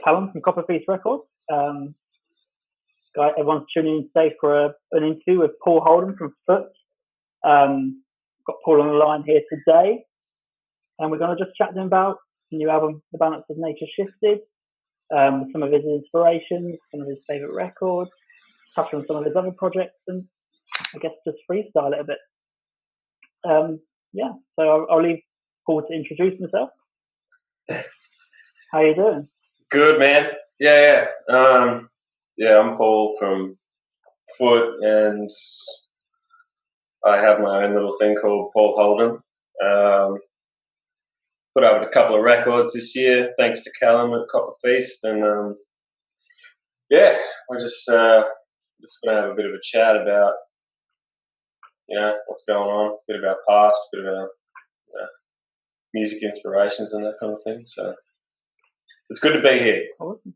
Callum from Copper Feast Records. Everyone's tuning in today for an interview with Paul Holden from Foot. Got Paul on the line here today, and we're going to just chat to him about the new album, The Balance of Nature Shifted, some of his inspirations, some of his favourite records, touch on some of his other projects, and I guess just freestyle it a bit. So I'll leave Paul to introduce himself. How you doing? Good, man. Yeah. I'm Paul from Foot, and I have my own little thing called Paul Holden. Put out a couple of records this year, thanks to Callum at Copper Feast, and we're just going to have a bit of a chat about, what's going on, a bit of our past, a bit of our music inspirations and that kind of thing. So it's good to be here. Awesome.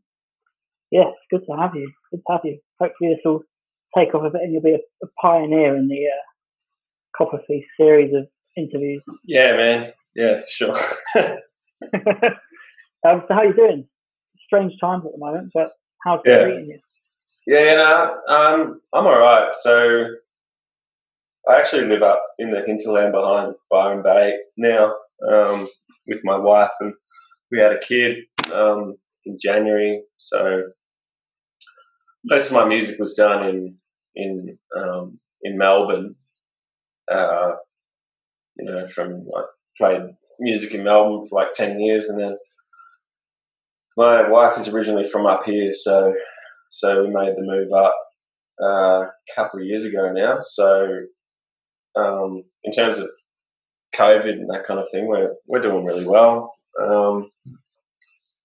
Yeah, it's good to have you. Hopefully this will take off a bit and you'll be a pioneer in the Copper Feast series of interviews. Yeah, man. Yeah, for sure. So how you doing? Strange times at the moment, but how's it treating you? Yeah, I'm all right. So I actually live up in the hinterland behind Byron Bay now with my wife, and we had a kid in January. So most of my music was done in Melbourne. I played music in Melbourne for like 10 years, and then my wife is originally from up here, so we made the move up a couple of years ago now. So in terms of COVID and that kind of thing, we're doing really well.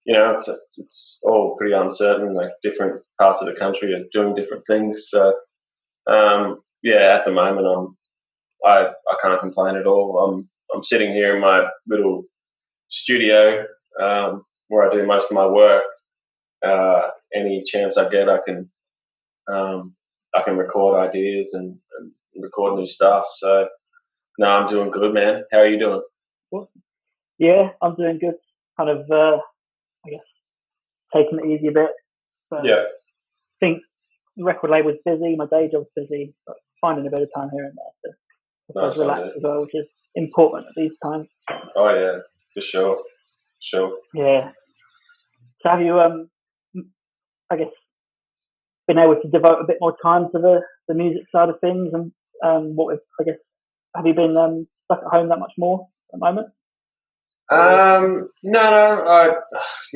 It's all pretty uncertain. Like different parts of the country are doing different things. So at the moment I can't complain at all. I'm sitting here in my little studio where I do most of my work. Any chance I get, I can record ideas and record new stuff. So no, I'm doing good, man. How are you doing? Yeah, I'm doing good. Kind of, I guess, taking it easy a bit. So I think the record label's busy, my day job's busy, but finding a bit of time here and there to relax as well, which is important at these times. Oh yeah, for sure. Yeah. So have you, I guess, been able to devote a bit more time to the music side of things, and have you been stuck at home that much more at the moment? No.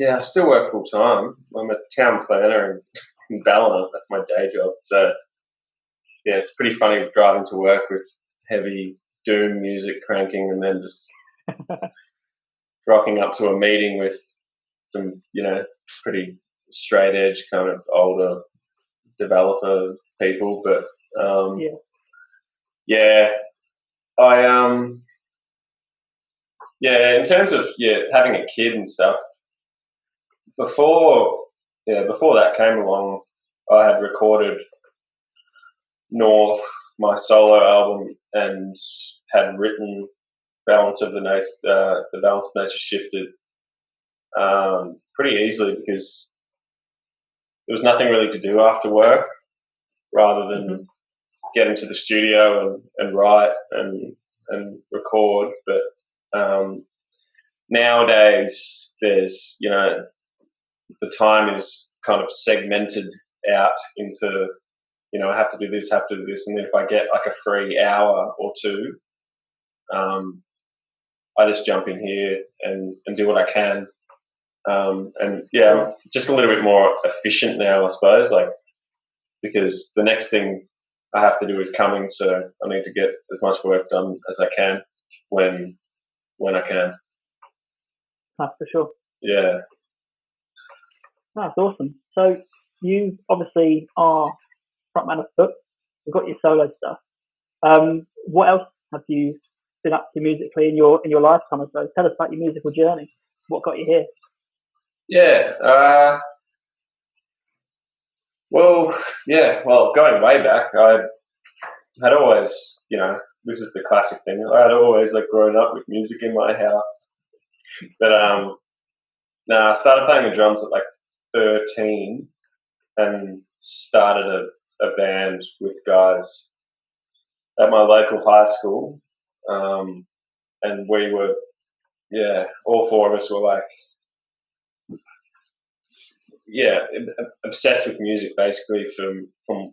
I still work full time. I'm a town planner in Ballina. That's my day job. So yeah, it's pretty funny driving to work with heavy doom music cranking, and then just rocking up to a meeting with some, pretty straight edge kind of older developer people. But in terms of having a kid and stuff, before that came along, I had recorded North, my solo album, and had written The Balance of Nature Shifted pretty easily, because there was nothing really to do after work rather than get into the studio and write and record. But nowadays there's, the time is kind of segmented out into, I have to do this, and then if I get like a free hour or two, I just jump in here and do what I can. I'm just a little bit more efficient now, I suppose, like, because the next thing I have to do is coming, so I need to get as much work done as I can when I can. That's for sure. Yeah. That's awesome. So you obviously are frontman of Foot. You've got your solo stuff. What else have you been up to musically in your lifetime? I suppose. Tell us about your musical journey. What got you here? Yeah. Well, going way back, I had always, this is the classic thing. I had always grown up with music in my house, but No, I started playing the drums at like 13 and started a band with guys at my local high school. And we were, all four of us were like, obsessed with music basically for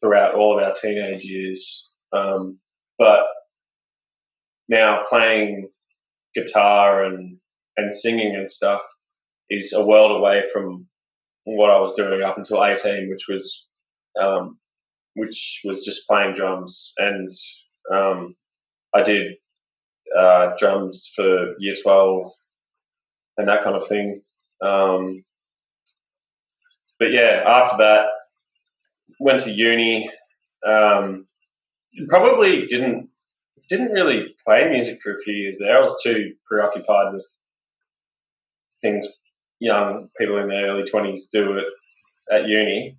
throughout all of our teenage years. But now playing guitar and singing and stuff is a world away from what I was doing up until 18, which was just playing drums. And I did drums for year 12 and that kind of thing. But yeah, after that, went to uni. Probably didn't really play music for a few years there. I was too preoccupied with things young people in their early 20s do at uni,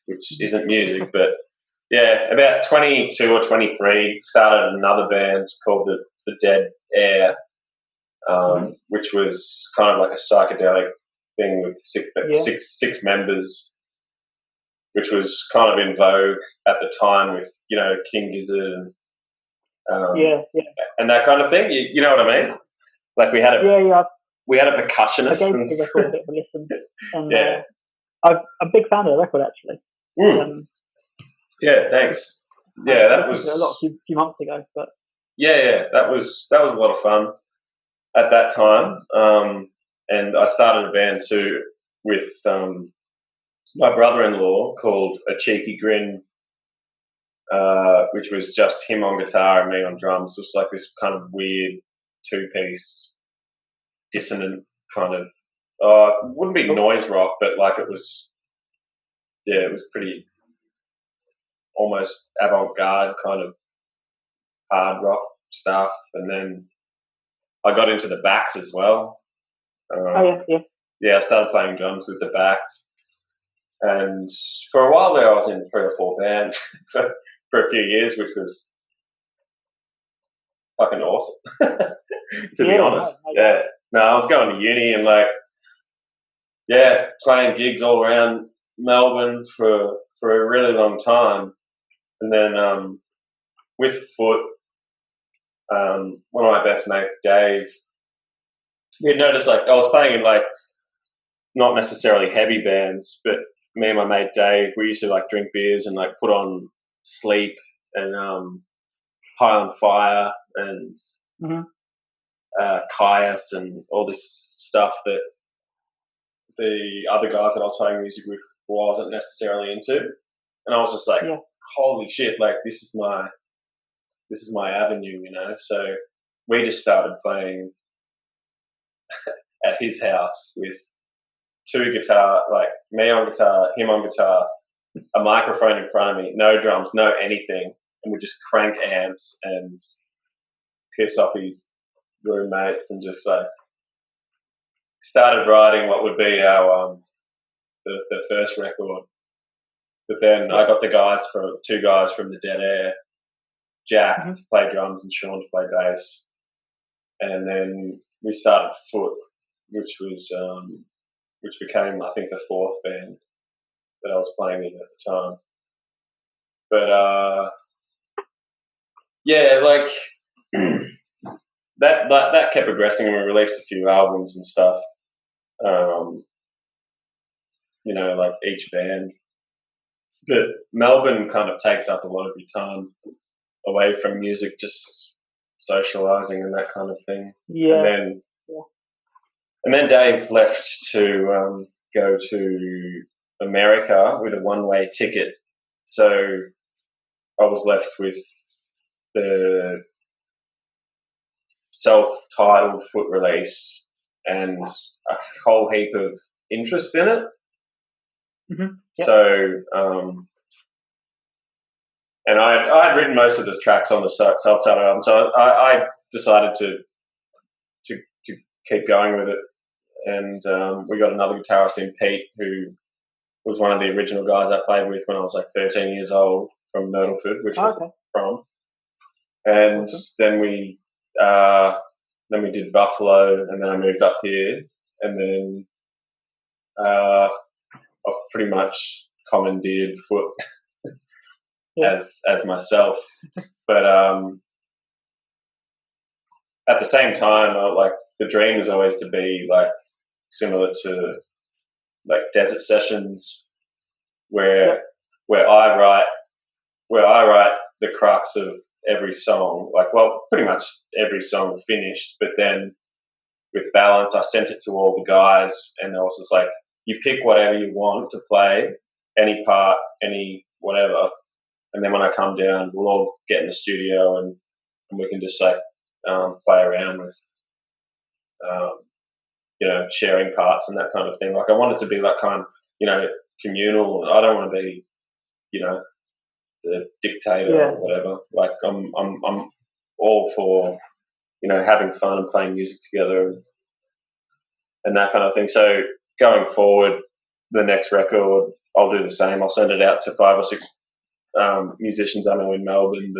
which isn't music. But yeah, about 22 or 23, started another band called the Dead Heir, which was kind of like a psychedelic thing with six members, which was kind of in vogue at the time with, King Gizzard and and that kind of thing. You know what I mean? Like we had a percussionist. I gave the record a bit of a listen. And, I'm a big fan of the record, actually. Yeah, thanks. Yeah, that was a few months ago, but that was a lot of fun at that time. And I started a band too with my brother-in-law called A Cheeky Grin, which was just him on guitar and me on drums. It was like this kind of weird two-piece dissonant kind of, it wouldn't be noise rock, but like it was pretty almost avant-garde kind of hard rock stuff. And then I got into the backs as well. I started playing drums with the backs. And for a while there, I was in 3 or 4 bands for a few years, which was fucking awesome, to be honest. No, I was going to uni and playing gigs all around Melbourne for a really long time. And then with Foot, one of my best mates, Dave, we had noticed I was playing in not necessarily heavy bands, but me and my mate Dave, we used to drink beers and put on Sleep and High on Fire and Caius and all this stuff that the other guys that I was playing music with wasn't necessarily into. And I was just holy shit, this is my avenue, So we just started playing at his house with 2 guitar, me on guitar, him on guitar, a microphone in front of me, no drums, no anything, and we just crank amps and piss off his roommates and just started writing what would be our the first record. But then I got 2 guys from the Dead Heir, Jack to play drums and Sean to play bass, and then we started Foot, which became, I think, the 4th band that I was playing in at the time. But that kept progressing, and we released a few albums and stuff. Each band. But Melbourne kind of takes up a lot of your time away from music, just socialising and that kind of thing. Yeah. And then Dave left to go to America with a one-way ticket. So I was left with the self-titled Foot release and a whole heap of interest in it. Yep. So, and I had written most of the tracks on the self-titled album, so I decided to keep going with it. And we got another guitarist in Pete, who was one of the original guys I played with when I was 13 years old from Myrtleford, which was from. And then we then we did Buffalo, and then I moved up here, and then I've pretty much commandeered Foot as myself. But at the same time, like the dream is always to be like similar to like Desert Sessions, where I write the crux of every song, like, well, pretty much every song finished, but then with Balance, I sent it to all the guys, and I was just like, you pick whatever you want to play, any part, any whatever, and then when I come down, we'll all get in the studio and we can just like play around with, sharing parts and that kind of thing. Like I want it to be like kind of, communal. I don't want to be, the dictator or whatever. Like I'm all for, having fun and playing music together and that kind of thing. So going forward, the next record, I'll do the same. I'll send it out to 5 or 6 musicians I know in Melbourne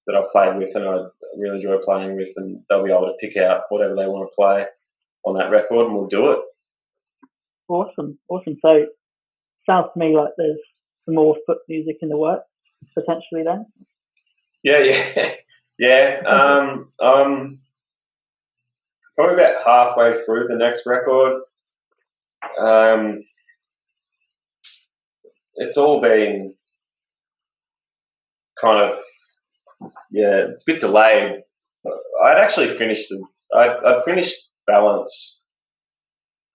that I've played with and I really enjoy playing with, and they'll be able to pick out whatever they want to play on that record, and we'll do it. Awesome. So sounds to me like there's some more Foot music in the works potentially then. Yeah. Probably about halfway through the next record. It's all been kind of, it's a bit delayed. I'd actually finished I'd finished Balance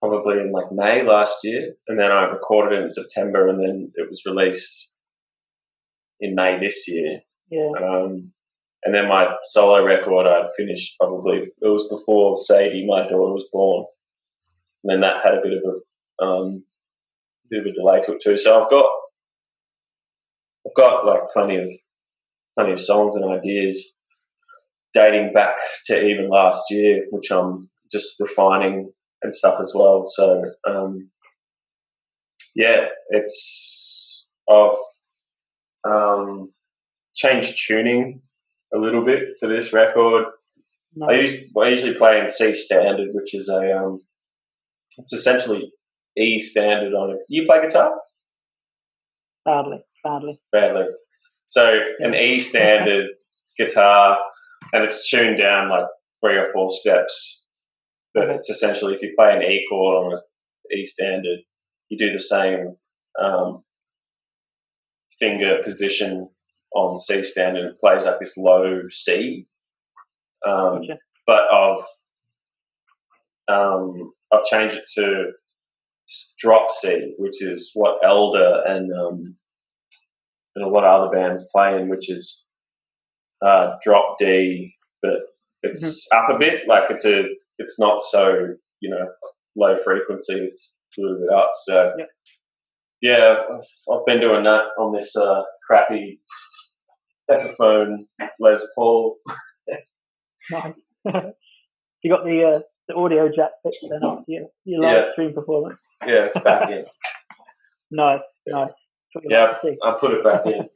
probably in like May last year, and then I recorded it in September, and then it was released in May this year. Yeah. And then my solo record I'd finished probably, it was before Sadie, my daughter, was born, and then that had a bit of a delay to it too. So I've got like plenty of songs and ideas dating back to even last year, which I'm just refining and stuff as well. So I've changed tuning a little bit for this record. Nice. I usually play in C standard, which is it's essentially E standard on it. You play guitar? Badly. So an E standard guitar, and it's tuned down like 3 or 4 steps. But it's essentially, if you play an E chord on an E standard, you do the same finger position on C standard. It plays like this low C. But I've changed it to drop C, which is what Elder and a lot of other bands play in, which is drop D, but it's up a bit. Like it's not so low frequency. It's a little bit up. So I've been doing that on this crappy Epiphone Les Paul. Nice. You got the audio jack fixed then after your live stream performance. Yeah, it's back in. Nice. Yeah, I put it back in.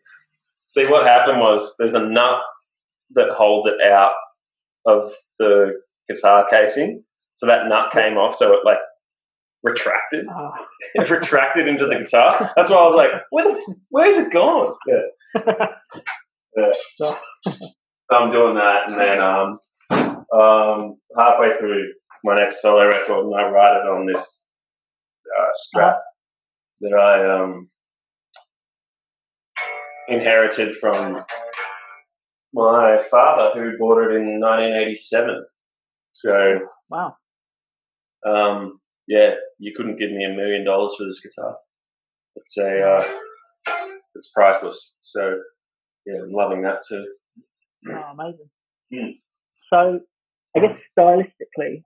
See, what happened was there's a nut that holds it out of the guitar casing. So that nut came off, so it like retracted. It retracted into the guitar. That's why I was like, where's it gone? Yeah. So I'm doing that, and then halfway through my next solo record, and I write it on this Strat that I inherited from my father, who bought it in 1987. So wow. You couldn't give me $1 million for this guitar. It's priceless. So I'm loving that too. Oh, amazing. So I guess stylistically,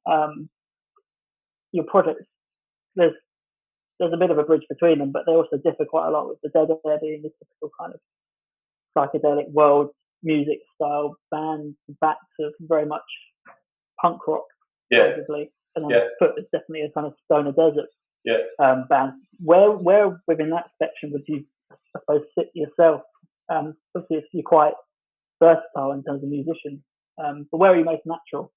your projects, there's a bit of a bridge between them, but they also differ quite a lot, with the Dead Air being the typical kind of psychedelic world music style band, back to very much punk rock, arguably. And then Foot is definitely a kind of stoner desert band. Where within that spectrum would you, I suppose, sit yourself? Obviously, you're quite versatile in terms of musician. But where are you most natural?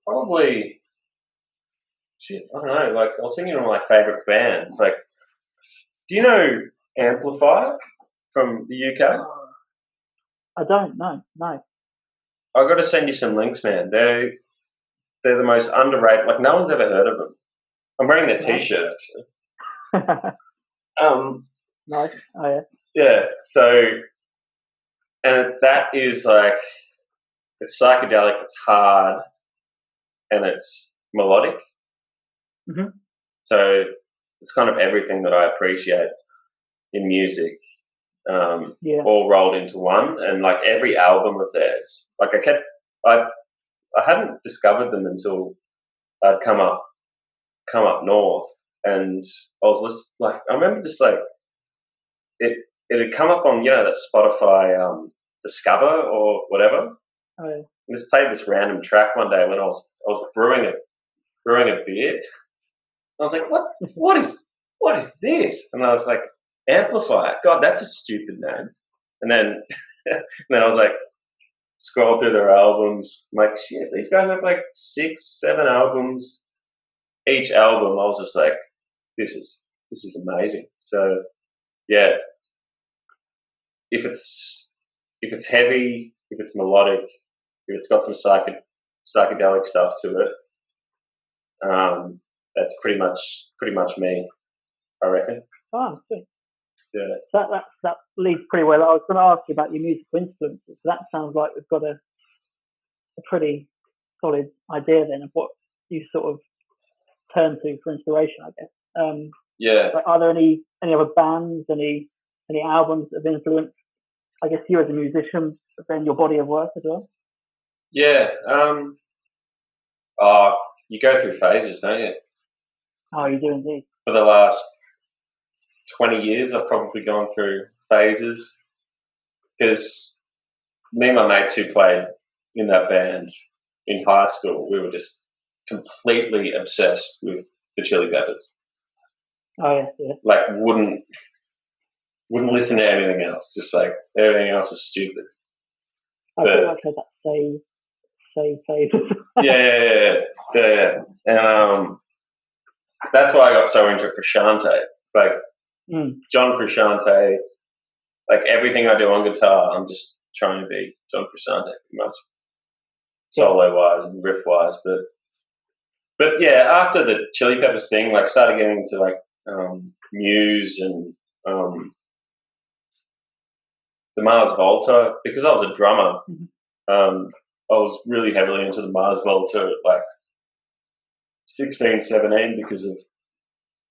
Probably. Shit, I don't know. Like, I was thinking of my favourite bands. Like, do you know Amplifier from the UK? I don't know. No. I've got to send you some links, man. They're the most underrated. Like, no one's ever heard of them. I'm wearing their T-shirt, actually. Nice. Oh, yeah. Yeah. So, and that is like, it's psychedelic, it's hard, and it's melodic. Mm-hmm. So it's kind of everything that I appreciate in music, all rolled into one. And like every album of theirs, like I hadn't discovered them until I'd come up north, and I was like, I remember just like it had come up on that Spotify Discover or whatever. Oh, yeah. And just played this random track one day when I was brewing a beer. I was like, what is this? And I was like, Amplifier. God, that's a stupid name. And then I was like, scroll through their albums. I'm like, shit, these guys have like 6, 7 albums. Each album, I was just like, this is amazing. So yeah, if it's heavy, if it's melodic, if it's got some psychedelic stuff to it, that's pretty much me, I reckon. Oh, good. Yeah. That leads pretty well. I was going to ask you about your musical influences. That sounds like we've got a pretty solid idea then of what you sort of turn to for inspiration, I guess. Yeah. Are there any other bands, any albums that have influenced, I guess, you as a musician, but then your body of work as well? Yeah. You go through phases, don't you? Oh, you do indeed. For the last 20 years, I've probably gone through phases because me and my mates who played in that band in high school, we were just completely obsessed with the Chili Peppers. Oh, yeah. Like, wouldn't listen to anything else. Just like everything else is stupid. I feel like I heard that say. Yeah. And that's why I got so into Frusciante. Like John Frusciante, like everything I do on guitar, I'm just trying to be John Frusciante pretty much. Solo wise and riff wise. But yeah, after the Chili Peppers thing, like started getting into like Muse and the Mars Volta, because I was a drummer. I was really heavily into the Mars Volta at like 16, 17 because of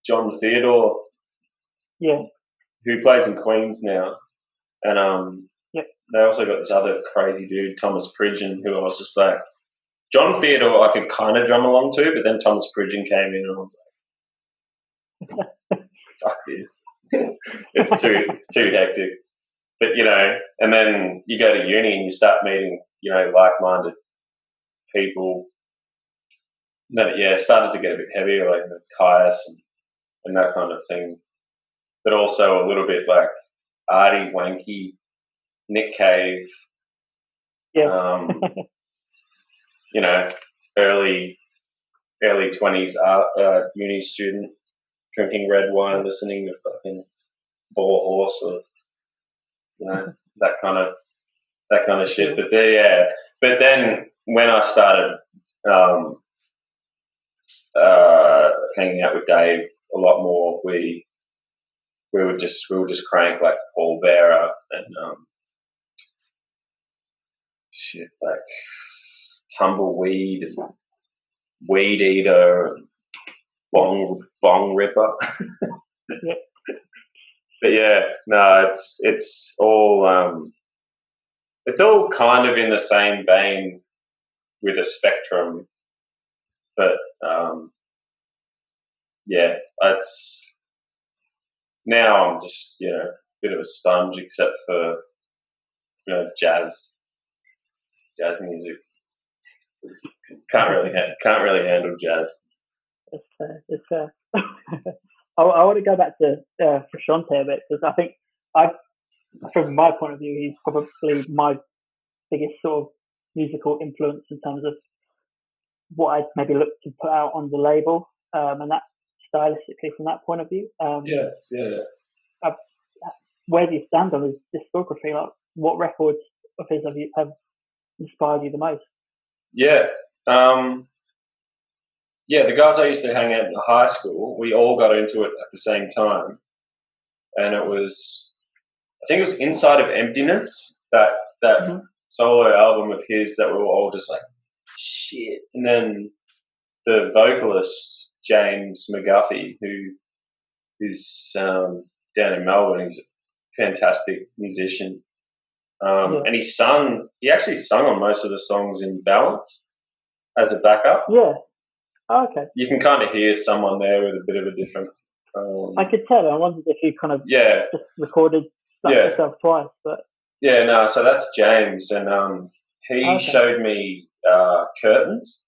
John Theodore, who plays in Queens now, and they also got this other crazy dude, Thomas Pridgeon, who I was just like, John Theodore I could kind of drum along to, but then Thomas Pridgeon came in and I was like, fuck this. It's too hectic. But, and then you go to uni and you start meeting, like-minded people. And then, it started to get a bit heavier, like Caius and that kind of thing. But also a little bit like arty, wanky, Nick Cave. Yeah. Early 20s uni student drinking red wine, listening to fucking Ball Horse or that kind of shit. But then when I started hanging out with Dave a lot more, we would just crank like Paul Bearer and shit like Tumbleweed and Weed Eater and Bong Ripper. But it's all kind of in the same vein with a spectrum, but it's now I'm just a bit of a sponge, except for jazz music. Can't really handle jazz. It's fair. I want to go back to Frusciante a bit, because I think from my point of view, he's probably my biggest sort of musical influence in terms of what I'd maybe look to put out on the label, and that stylistically from that point of view. Where do you stand on his discography? Like, what records of his have inspired you the most? Yeah. The guys I used to hang out in high school, we all got into it at the same time. And I think it was Inside of Emptiness, that mm-hmm. solo album of his that we were all just like, shit. And then the vocalist, James McGuffey, who is down in Melbourne, he's a fantastic musician. And he actually sung on most of the songs in balance as a backup. Yeah. Oh, okay. You can kind of hear someone there with a bit of a different... I could tell. I wondered if you kind of just recorded yourself twice. But yeah, no, so that's James. And he showed me Curtains.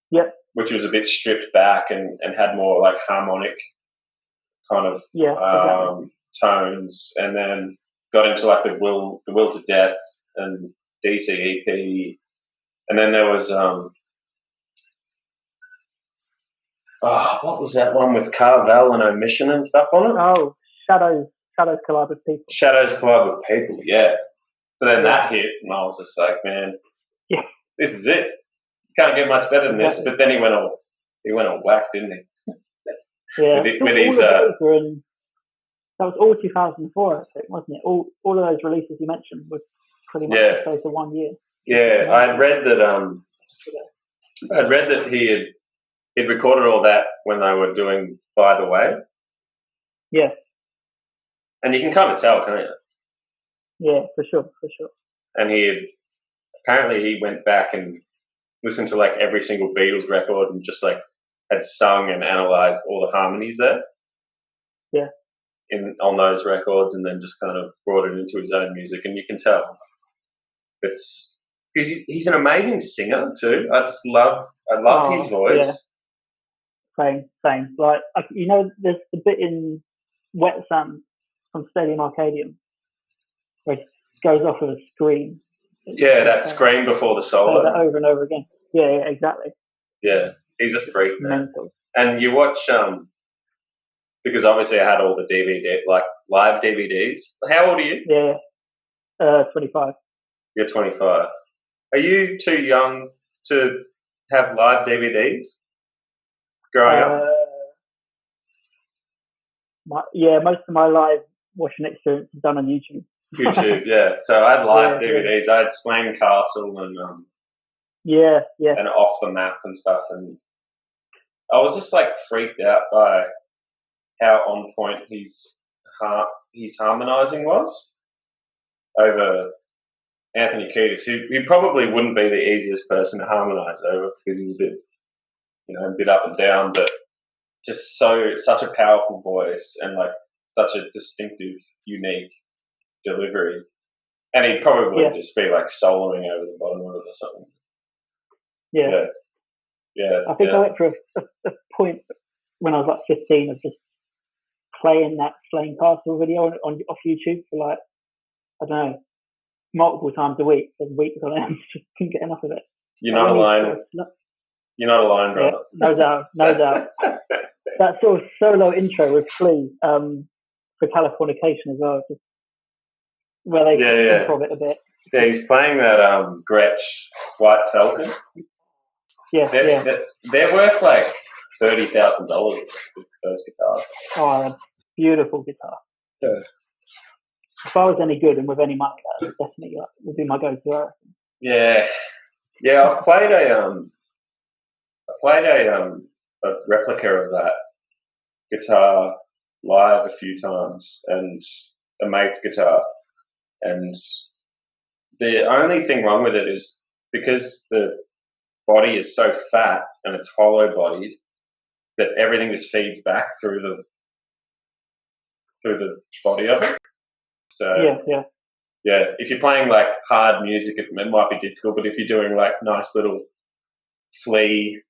Yep. Which was a bit stripped back and had more like harmonic kind of tones. And then got into like the Will to Death and DCEP. And then there was... what was that one with Carvel and Omission and stuff on it? Oh, Shadows Collide with People. Shadows Collide with People, yeah. So then that hit, and I was just like, man, this is it. Can't get much better than this. But then he went all whack, didn't he? Yeah. That was all 2004, I think, wasn't it? All of those releases you mentioned were pretty much the space of 1 year. Yeah, I'd read that he'd recorded all that when they were doing By the Way. Yeah. And you can kind of tell, can't you? Yeah, for sure. And apparently he went back and listened to like every single Beatles record and just like had sung and analysed all the harmonies there. Yeah. On those records, and then just kind of brought it into his own music, and you can tell. He's an amazing singer too. I love his voice. Yeah. Same. Like, there's the bit in Wet Sand from Stadium Arcadium where it goes off with a scream. Yeah, that scream before the solo. That over and over again. Yeah, exactly. Yeah, he's a freak, man. Mental. And you watch, because obviously I had all the DVD, like live DVDs. How old are you? Yeah, 25. You're 25. Are you too young to have live DVDs? Growing up? Most of my live watching experience is done on YouTube. YouTube, yeah. So I had live DVDs. I had Slang Castle and and Off the Map and stuff, and I was just like freaked out by how on point his harmonising was over Anthony Kiedis, who probably wouldn't be the easiest person to harmonise over because he's a bit up and down, but just such a powerful voice and like such a distinctive, unique delivery. And he'd probably just be like soloing over the bottom of it or something. Yeah. I think I went for a point when I was like 15 of just playing that Slane Castle video off YouTube for like, I don't know, multiple times a week for weeks on end. Just couldn't get enough of it. You're not alone. You're not alone, brother. Yeah, no doubt. That sort of solo intro with Flea for Californication as well, just where they improv it a bit. Yeah, he's playing that Gretsch White Falcon. They're worth like $30,000. Those guitars. Oh, beautiful guitar. Yeah. If I was any good and with any money, that definitely would be my go-to. Yeah. I've played a replica of that guitar live a few times, and a mate's guitar. And the only thing wrong with it is because the body is so fat and it's hollow bodied that everything just feeds back through the body of it. So if you're playing like hard music, it might be difficult. But if you're doing like nice little Flea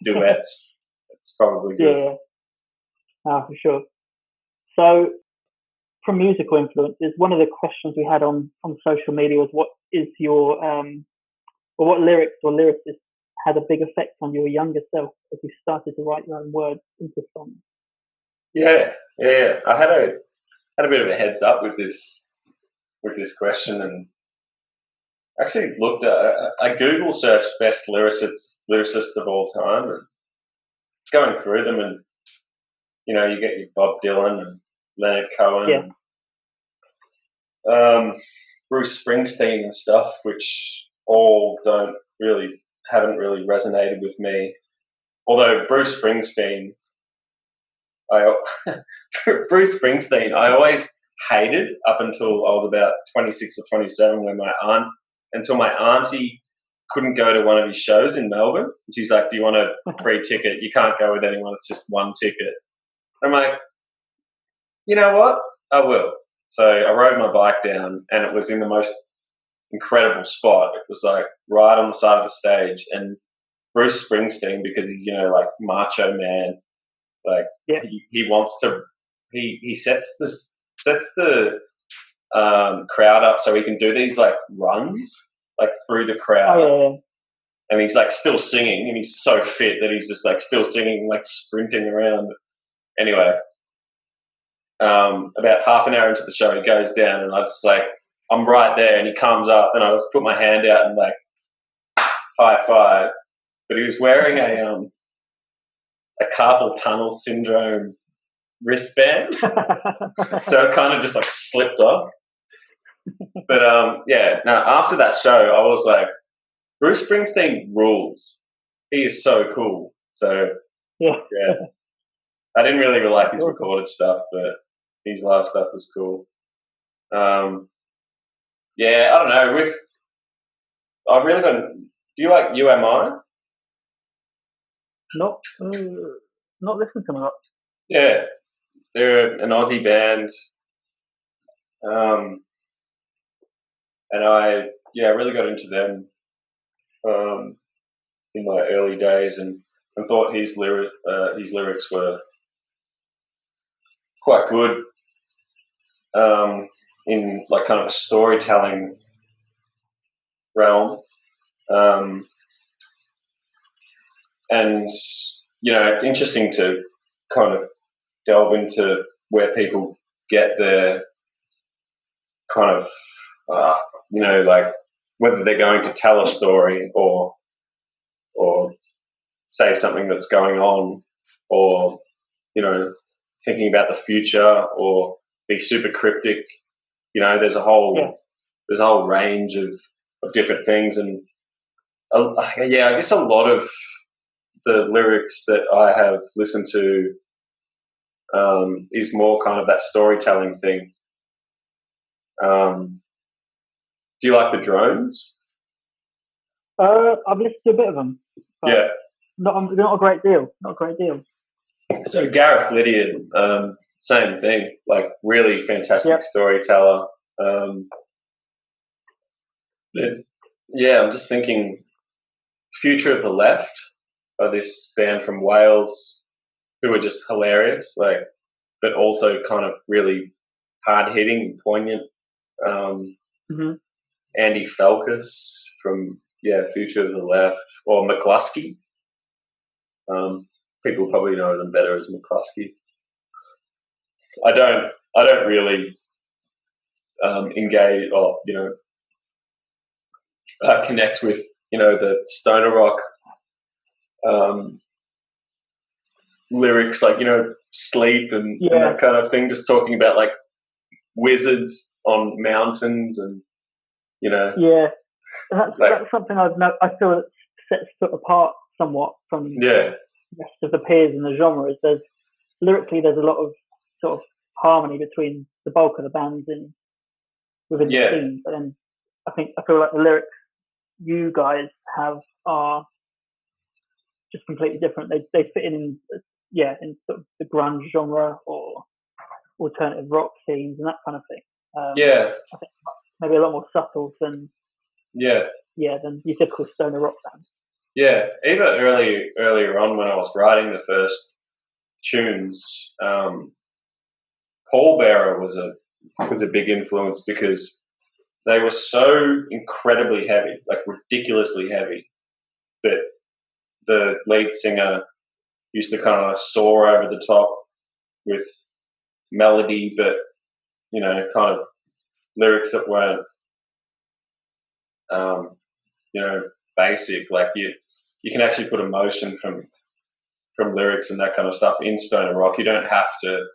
duets, it's probably good. For sure. So, from musical influences, one of the questions we had on social media was, what is your or what lyrics or lyricists had a big effect on your younger self as you started to write your own words into songs? Yeah. I had a bit of a heads up with this question, and actually looked at I Google searched best lyricists of all time, and going through them, and you get your Bob Dylan and Leonard Cohen, and Bruce Springsteen and stuff, which all haven't really resonated with me. Although Bruce Springsteen, I always hated up until I was about 26 or 27, when until my auntie couldn't go to one of his shows in Melbourne. She's like, "Do you want a free ticket? You can't go with anyone. It's just one ticket." I'm like, you know what? I will. So I rode my bike down, and it was in the most incredible spot. It was like right on the side of the stage, and Bruce Springsteen, because he's like macho man, like he wants to, he sets the crowd up so he can do these like runs like through the crowd. And he's like still singing, and he's so fit that he's just like still singing, like sprinting around. Anyway, about half an hour into the show, he goes down, and I'm right there, and he comes up, and I just put my hand out and like high five. But he was wearing a carpal tunnel syndrome wristband, so it kind of just like slipped off. But now after that show, I was like, Bruce Springsteen rules. He is so cool. So yeah. I didn't really like his recorded stuff, but his live stuff was cool. I don't know. I've really got. Do you like UMI? Not listening to them a lot. Yeah, they're an Aussie band, and I really got into them in my early days, and thought his lyrics were quite good in like kind of a storytelling realm, and it's interesting to kind of delve into where people get their kind of like whether they're going to tell a story or say something that's going on, or thinking about the future, or be super cryptic. There's a whole range of different things, and I guess a lot of the lyrics that I have listened to is more kind of that storytelling thing. Do you like the Drones? I've listened to a bit of them. Yeah. Not a great deal. Not a great deal. So Gareth Lydiard, same thing. Like really fantastic storyteller. I'm just thinking, Future of the Left are this band from Wales who are just hilarious, like, but also kind of really hard hitting and poignant. Andy Falkus from Future of the Left, or McCluskey. People probably know them better as McCluskey. I don't really engage or connect with the stoner rock lyrics, like Sleep and that kind of thing, just talking about like wizards on mountains, and that's something I feel that sets it apart somewhat from the rest of the peers in the genre. Is there's a lot of sort of harmony between the bulk of the bands within the scene, but then I feel like the lyrics you guys have are just completely different. They fit in sort of the grunge genre or alternative rock scenes and that kind of thing. I think maybe a lot more subtle than your typical stoner rock band. Yeah, even earlier on when I was writing the first tunes, Pallbearer was a big influence because they were so incredibly heavy, like ridiculously heavy, that the lead singer used to kind of soar over the top with melody, but kind of lyrics that weren't basic. Like you can actually put emotion from lyrics and that kind of stuff in stoner rock. You don't have to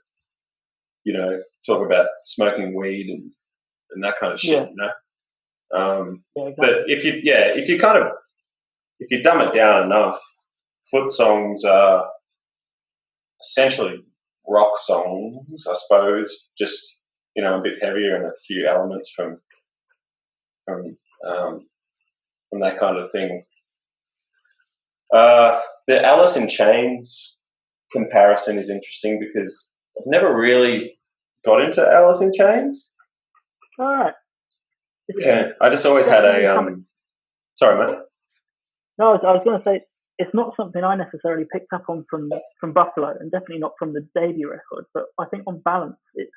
talk about smoking weed and that kind of shit. Exactly. But if you dumb it down enough, Foot songs are essentially rock songs, I suppose, just a bit heavier and a few elements from that kind of thing. The Alice in Chains comparison is interesting because I've never really got into Alice in Chains. All right. Yeah, I just always had sorry, mate. No, I was going to say it's not something I necessarily picked up on from Buffalo, and definitely not from the debut record. But I think on balance, it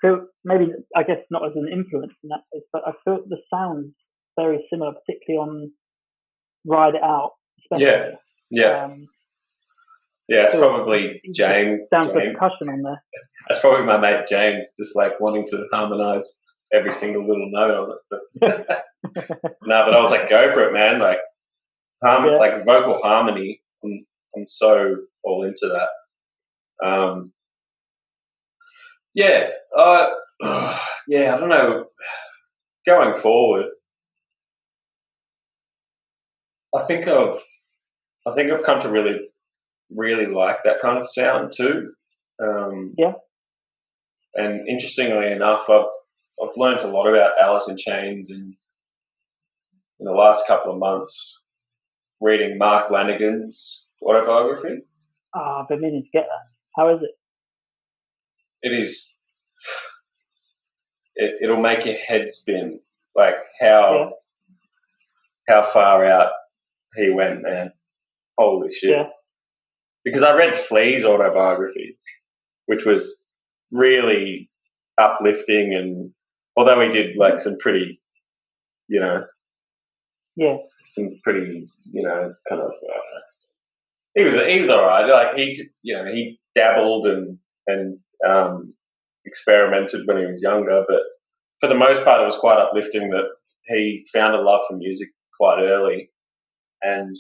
feels, maybe, I guess not as an influence in that case, but I feel the sounds very similar, particularly on Ride It Out. Especially. Yeah. It's probably James. Sounds of percussion on there. That's probably my mate James, just like wanting to harmonise every single little note on it. But no, but I was like, go for it, man! Like, like vocal harmony. I'm so all into that. I don't know. Going forward, I think I've come to really, really like that kind of sound too. And interestingly enough, I've learned a lot about Alice in Chains in the last couple of months, reading Mark Lanigan's autobiography. I've been meaning to get that. How is it? It is. It'll make your head spin, like how far out he went, man. Holy shit. Yeah. Because I read Flea's autobiography, which was really uplifting, and although he did like some pretty, some pretty, kind of, he was all right. Like he dabbled and experimented when he was younger, but for the most part, it was quite uplifting that he found a love for music quite early, and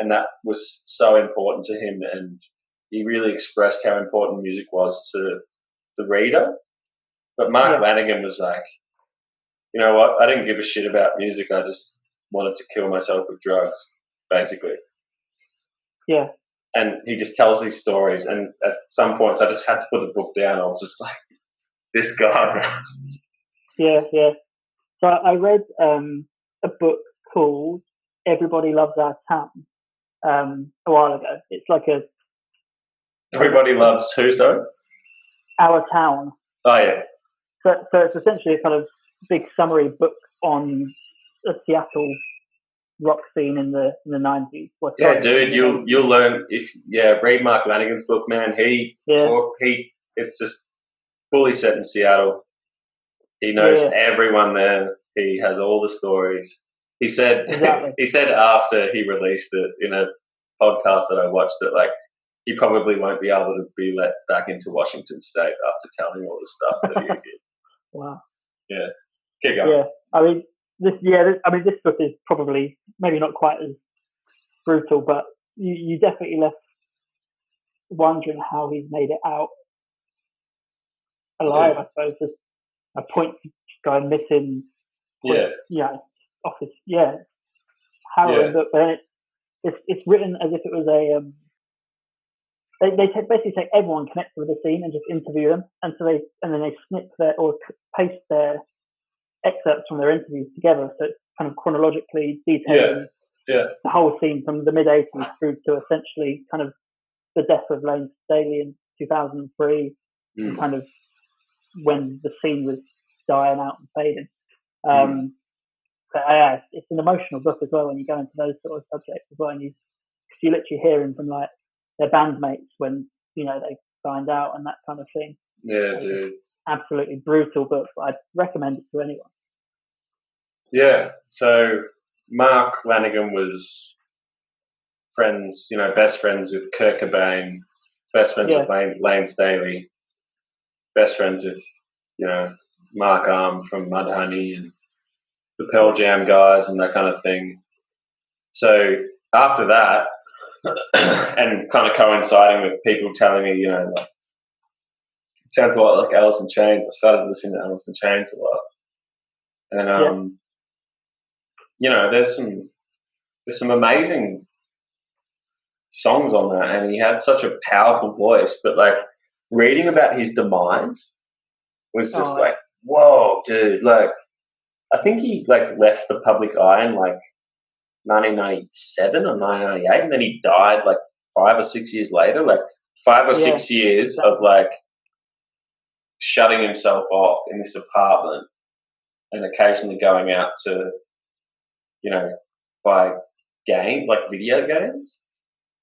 that was so important to him, and he really expressed how important music was to the reader. But Mark Lanigan was like, you know what? I didn't give a shit about music. I just wanted to kill myself with drugs, basically. Yeah. And he just tells these stories, and at some points I just had to put the book down. I was just like, this guy. Yeah. So I read a book called Everybody Loves Our Town a while ago. It's like Everybody Loves who, sorry? Our Town. Oh, yeah. So it's essentially a kind of big summary book on the Seattle rock scene in the 90s. Yeah, dude, you'll learn read Mark Lanigan's book, man. It's just fully set in Seattle. He knows everyone there. He has all the stories. He said he said after he released it in a podcast that I watched that like he probably won't be able to be let back into Washington State after telling all the stuff that he did. Wow. Yeah. Keep going. Yeah. I mean this book is probably maybe not quite as brutal, but you definitely left wondering how he's made it out alive, I suppose. There's a point to go missing. Office. Yeah. Harrowing book, but it's written as if it was a they basically take everyone connected with the scene and just interview them, and then they snip or paste their excerpts from their interviews together, so it's kind of chronologically detailing the whole scene from the mid 80s through to essentially kind of the death of Lane Staley in 2003, and kind of when the scene was dying out and fading. It's an emotional book as well when you go into those sort of subjects as well, and you literally hear him from like their bandmates when they find out and that kind of thing. Yeah, dude. Absolutely brutal book, but I'd recommend it to anyone. Yeah. So Mark Lanigan was friends, best friends with Kurt Cobain, best friends with Lane Staley, best friends with, Mark Arm from Mudhoney and the Pearl Jam guys and that kind of thing. So after that, and kind of coinciding with people telling me, like, it sounds a lot like Alice in Chains. I started listening to Alice in Chains a lot. And, there's some amazing songs on that, and he had such a powerful voice, but like reading about his demise was just like, whoa, dude. Like, I think he like left the public eye in like 1997 or 1998, and then he died like 5 or 6 years later, like 5 or 6 years of like shutting himself off in this apartment and occasionally going out to, buy video games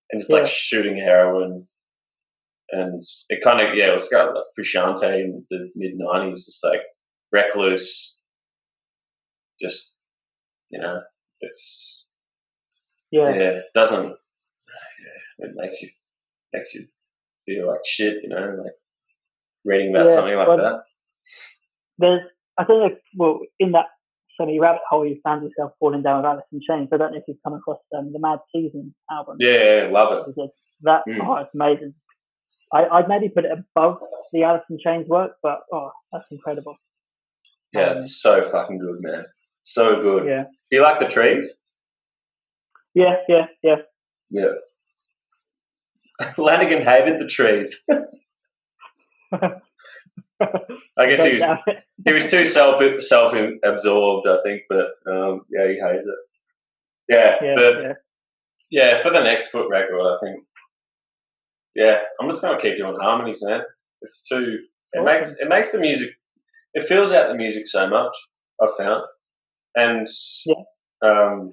and just like shooting heroin. And it kind of, it was got like Frusciante in the mid-90s, just like recluse, just, it's, it doesn't, it makes you feel like shit, like reading about something like that. I think, in that semi-rabbit hole you found yourself falling down with Alice in Chains. I don't know if you've come across the Mad Season album. Yeah, love it. It's amazing. I'd maybe put it above the Alice in Chains work, but that's incredible. Yeah, it's so fucking good, man. So good. Yeah. Do you like the Trees? Yeah. Yeah. Lanigan hated the Trees. I guess he was too self-absorbed, I think, but he hated it. Yeah, for the next Foot record, I think. Yeah, I'm just gonna keep doing harmonies, man. It's too. It makes the music. It fills out the music so much. I've found, and I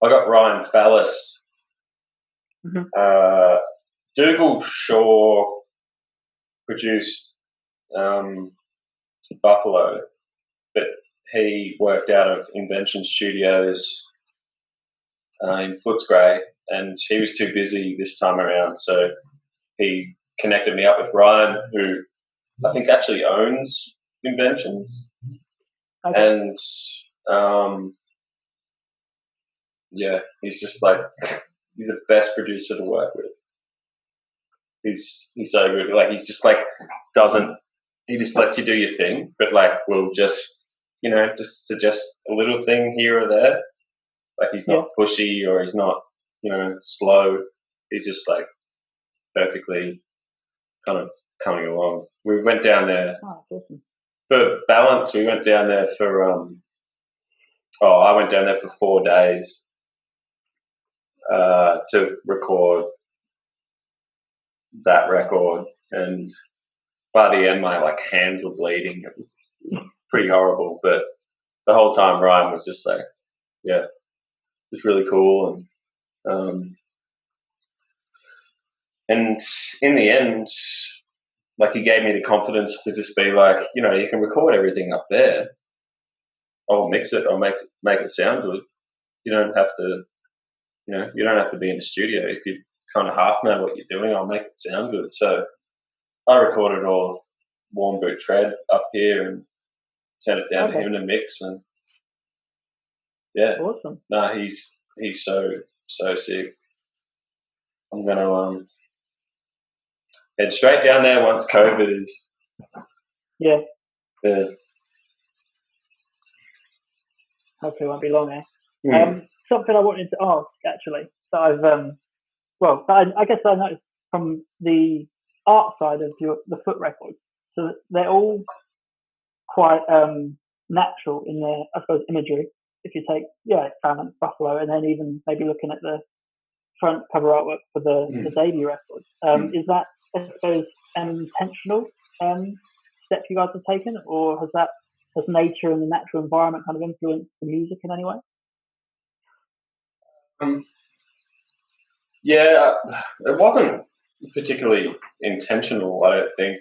got Ryan Fallis. Mm-hmm. Dougal Shaw produced Buffalo, but he worked out of Invention Studios in Footscray, and he was too busy this time around, so he connected me up with Ryan, who I think actually owns Inventions. Okay. And he's just like he's the best producer to work with. He's so good. Like, he's just like he just lets you do your thing, but like will just just suggest a little thing here or there. Like, he's not pushy or he's not slow. He's just like perfectly kind of coming along. We went down there for balance. We went down there for I went down there for 4 days to record that record, and by the end my like hands were bleeding. It was pretty horrible, but the whole time Ryan was just like, it was really cool, and in the end, like, he gave me the confidence to just be like, you can record everything up there. I'll mix it. I'll make it sound good. You don't have to, you don't have to be in the studio. If you kind of half know what you're doing, I'll make it sound good. So I recorded all Warm Boot Tread up here and sent it down to him to mix. And awesome. No, he's so sick. I'm gonna head straight down there once COVID is. Yeah. Yeah. Hopefully it won't be long, something I wanted to ask, actually, that I've I guess I noticed from the art side of the Foot records, so they're all quite natural in their, I suppose, imagery. If you take Balance, Buffalo, and then even maybe looking at the front cover artwork for the debut record, is that, I suppose, an intentional step you guys have taken, or has nature and the natural environment kind of influenced the music in any way? It wasn't particularly intentional, I don't think.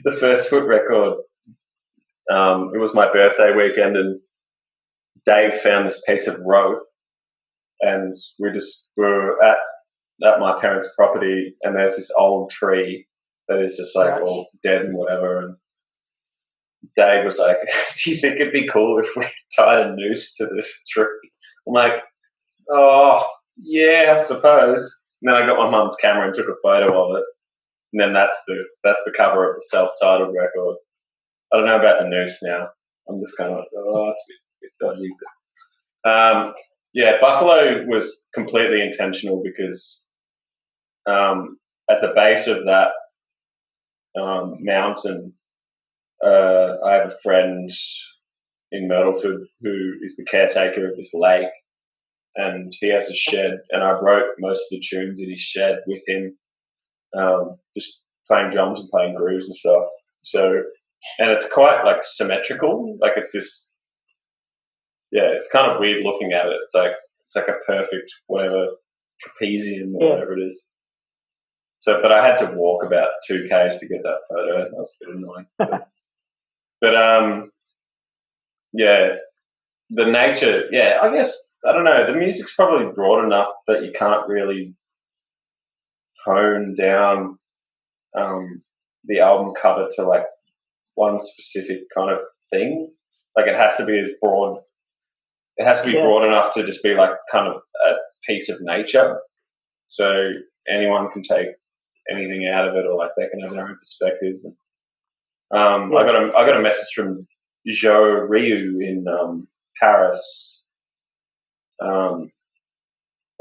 The first Foot record, it was my birthday weekend, and Dave found this piece of rope, and we were at my parents' property, and there's this old tree that is just like all dead and whatever. And Dave was like, "Do you think it'd be cool if we tied a noose to this tree?" I'm like, "Oh, yeah, I suppose." And then I got my mum's camera and took a photo of it, and then that's the cover of the self-titled record. I don't know about the noose now. I'm just kind of like, oh, it's a bit dodgy. But, yeah, Buffalo was completely intentional because at the base of that mountain, I have a friend in Myrtleford who is the caretaker of this lake, and he has a shed, and I wrote most of the tunes in his shed with him, just playing drums and playing grooves and stuff. So, and it's quite like symmetrical, like it's this, yeah, it's kind of weird looking at it. It's like a perfect whatever trapezium or whatever it is. So, but I had to walk about 2 k's to get that photo. That was a bit annoying. But yeah, the nature. Yeah, I guess I don't know. The music's probably broad enough that you can't really hone down the album cover to like one specific kind of thing. Like it has to be as broad. It has to be broad enough to just be like kind of a piece of nature, so anyone can take anything out of it, or like they can have their own perspective. I got a message from Joe Ryu in Paris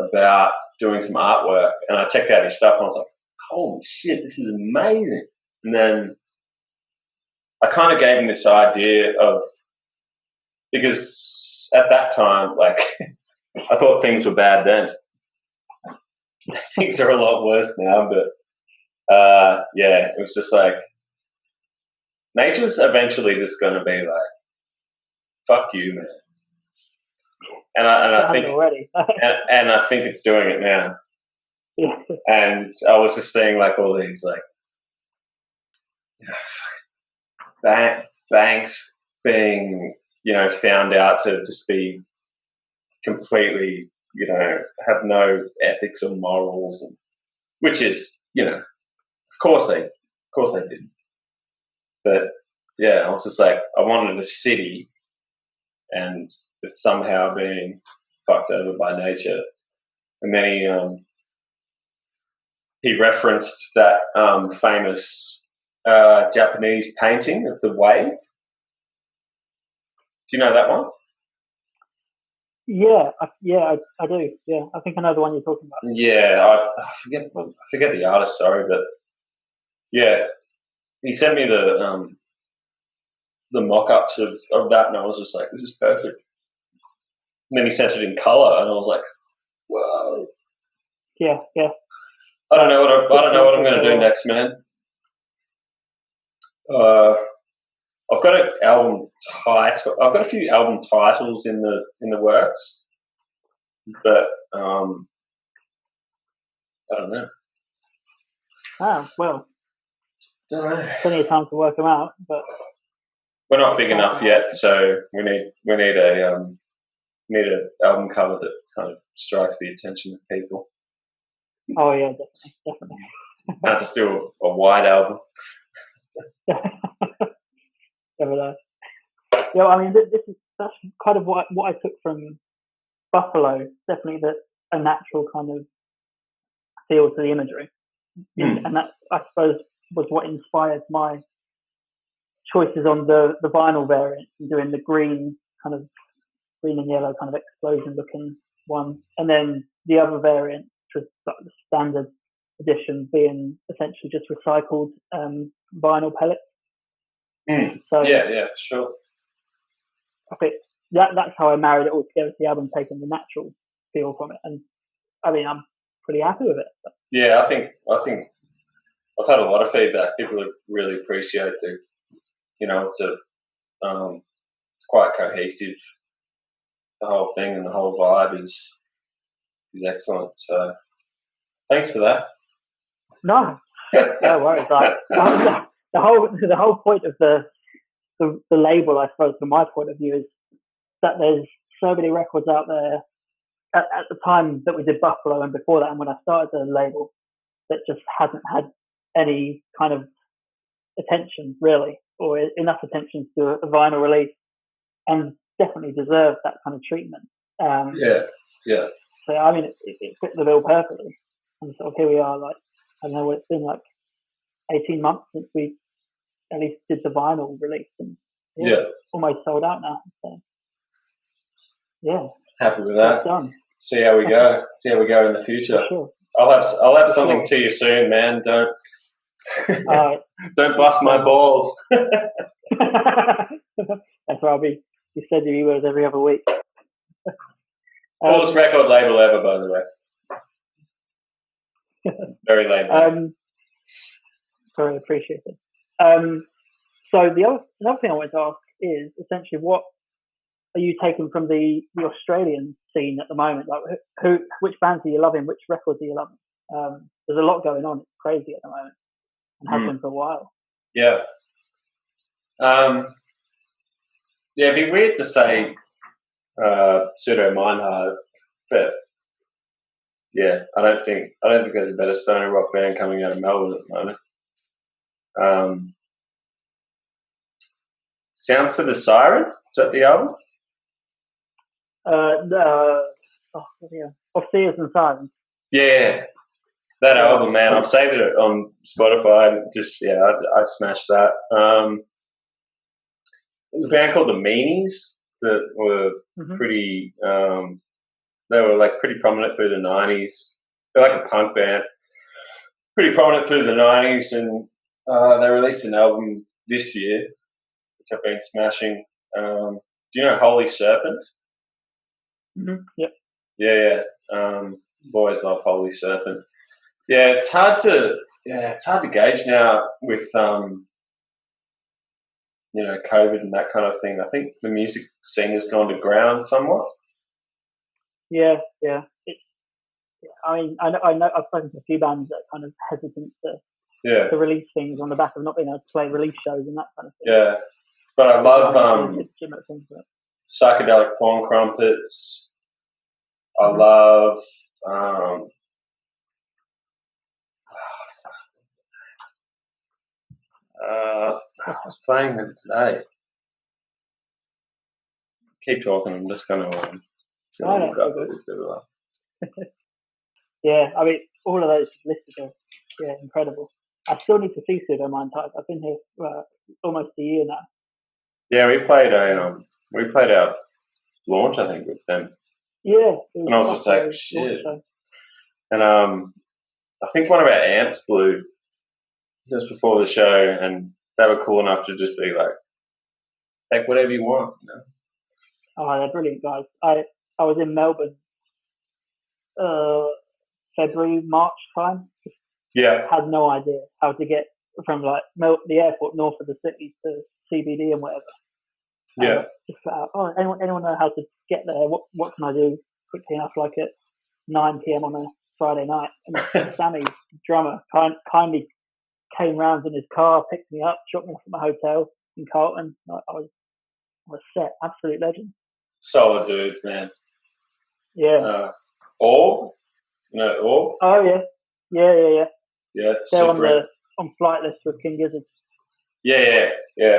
about doing some artwork, and I checked out his stuff and I was like, holy shit, this is amazing. And then I kind of gave him this idea of, because at that time, like, I thought things were bad then. Things are a lot worse now, but yeah, it was just like, nature's eventually just going to be like, fuck you, man. And I think and I think it's doing it now. Yeah. And I was just seeing like all these like, you know, banks being, you know, found out to just be completely, you know, have no ethics or morals, and which is, you know, of course they did. But yeah, I was just like, I wanted a city, and it's somehow being fucked over by nature. And then he referenced that famous Japanese painting of the wave. Do you know that one? Yeah, I do. Yeah, I think I know the one you're talking about. Yeah, I forget the artist. Sorry, but yeah, he sent me the mock-ups of that, and I was just like, this is perfect. And then he sent it in color, and I was like, whoa. Yeah. I don't know what I'm going to do next, man. I've got an album title. I've got a few album titles in the works, but I don't know. Ah, well, Don't know. plenty of time to work them out, but we're not big enough yet, so we need a album cover that kind of strikes the attention of people. Oh yeah, definitely. Can't just do a wide album. Never know. Yeah, I mean, that's kind of what I took from Buffalo. Definitely a natural kind of feel to the imagery, and that, I suppose, was what inspired my choices on the vinyl variant, doing the green and yellow kind of explosion looking one, and then the other variant, which was like the standard edition, being essentially just recycled vinyl pellets. So yeah, sure. I think that's how I married it all together. The album taking the natural feel from it, and I mean, I'm pretty happy with it. But. Yeah, I think I've had a lot of feedback. People really appreciate it's quite cohesive. The whole thing and the whole vibe is excellent. So Thanks for that. No, no worries. Like, the whole point of the label, I suppose, from my point of view, is that there's so many records out there at the time that we did Buffalo and before that, and when I started the label, that just hasn't had any kind of attention really, or enough attention to a vinyl release, and definitely deserve that kind of treatment. Yeah. So I mean, it fit the bill perfectly, and so here we are. Like, I don't know what it's been, like 18 months since we at least did the vinyl release, and almost sold out now. So yeah, happy with that. Done. See how we go. See how we go in the future. Sure. I'll have something to you soon, man. Don't don't bust my balls. That's where I'll be. You said your emails every other week. Coolest record label ever, by the way. Very lame. Very appreciated. So another thing I wanted to ask is essentially, what are you taking from the Australian scene at the moment? Like, which bands are you loving? Which records are you loving? There's a lot going on. It's crazy at the moment, and has been for a while. Yeah. It'd be weird to say Pseudo Mindhard, but yeah, I don't think there's a better stoner rock band coming out of Melbourne at the moment. Sounds to the Siren, is that the album? Of Seers and Sirens. Yeah, that album, man. I've saved it on Spotify. I smashed that. A band called the Meanies that were pretty. They were like pretty prominent through the 90s. They're like a punk band, pretty prominent through the 90s, and they released an album this year, which I've been smashing. Do you know Holy Serpent? Mm-hmm. Yep. Yeah. Boys love Holy Serpent. Yeah, it's hard to gauge now with COVID and that kind of thing. I think the music scene has gone to ground somewhat. Yeah. I mean, I know I've spoken to a few bands that are kind of hesitant to release things on the back of not being able to play release shows and that kind of thing. Yeah, but I love Psychedelic Porn Crumpets. I love I was playing them today. Keep talking. I'm just going to look up these people. Yeah, I mean, all of those listed are incredible. I still need to see Pseudo Mindhard. I've been here almost a year now. Yeah, we played our launch, I think, with them. Yeah, and I was just like, shit. And I think one of our amps blew just before the show, and they were cool enough to just be like, take whatever you want, you know. Oh, they're brilliant guys. I was in Melbourne February, March time. Yeah. Had no idea how to get from like the airport north of the city to CBD and whatever. Yeah. Just anyone know how to get there? What can I do quickly enough, like at 9 p.m. on a Friday night? And Sammy, drummer, kindly came round in his car, picked me up, dropped me off at my hotel in Carlton. I was set. Absolute legend. Solid dudes, man. Yeah. Orb? You know Orb? Oh, yeah. Yeah. Yeah, they're on flight list with King Gizzard. Yeah,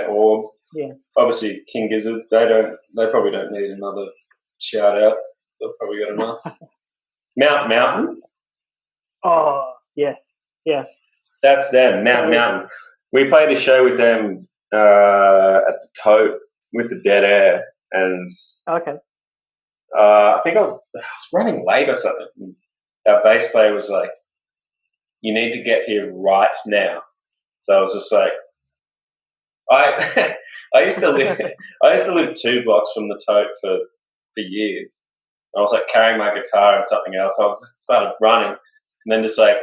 Orb. Yeah. Obviously, King Gizzard, they probably don't need another shout out. They've probably got enough. Mountain? Oh, yeah. That's them, Mountain. We played a show with them at the Tote with the Dead Air, and okay. I think I was running late or something. Our bass player was like, "You need to get here right now." So I was just like, I used to live 2 blocks from the Tote for years. I was like carrying my guitar and something else. I started running, and then just like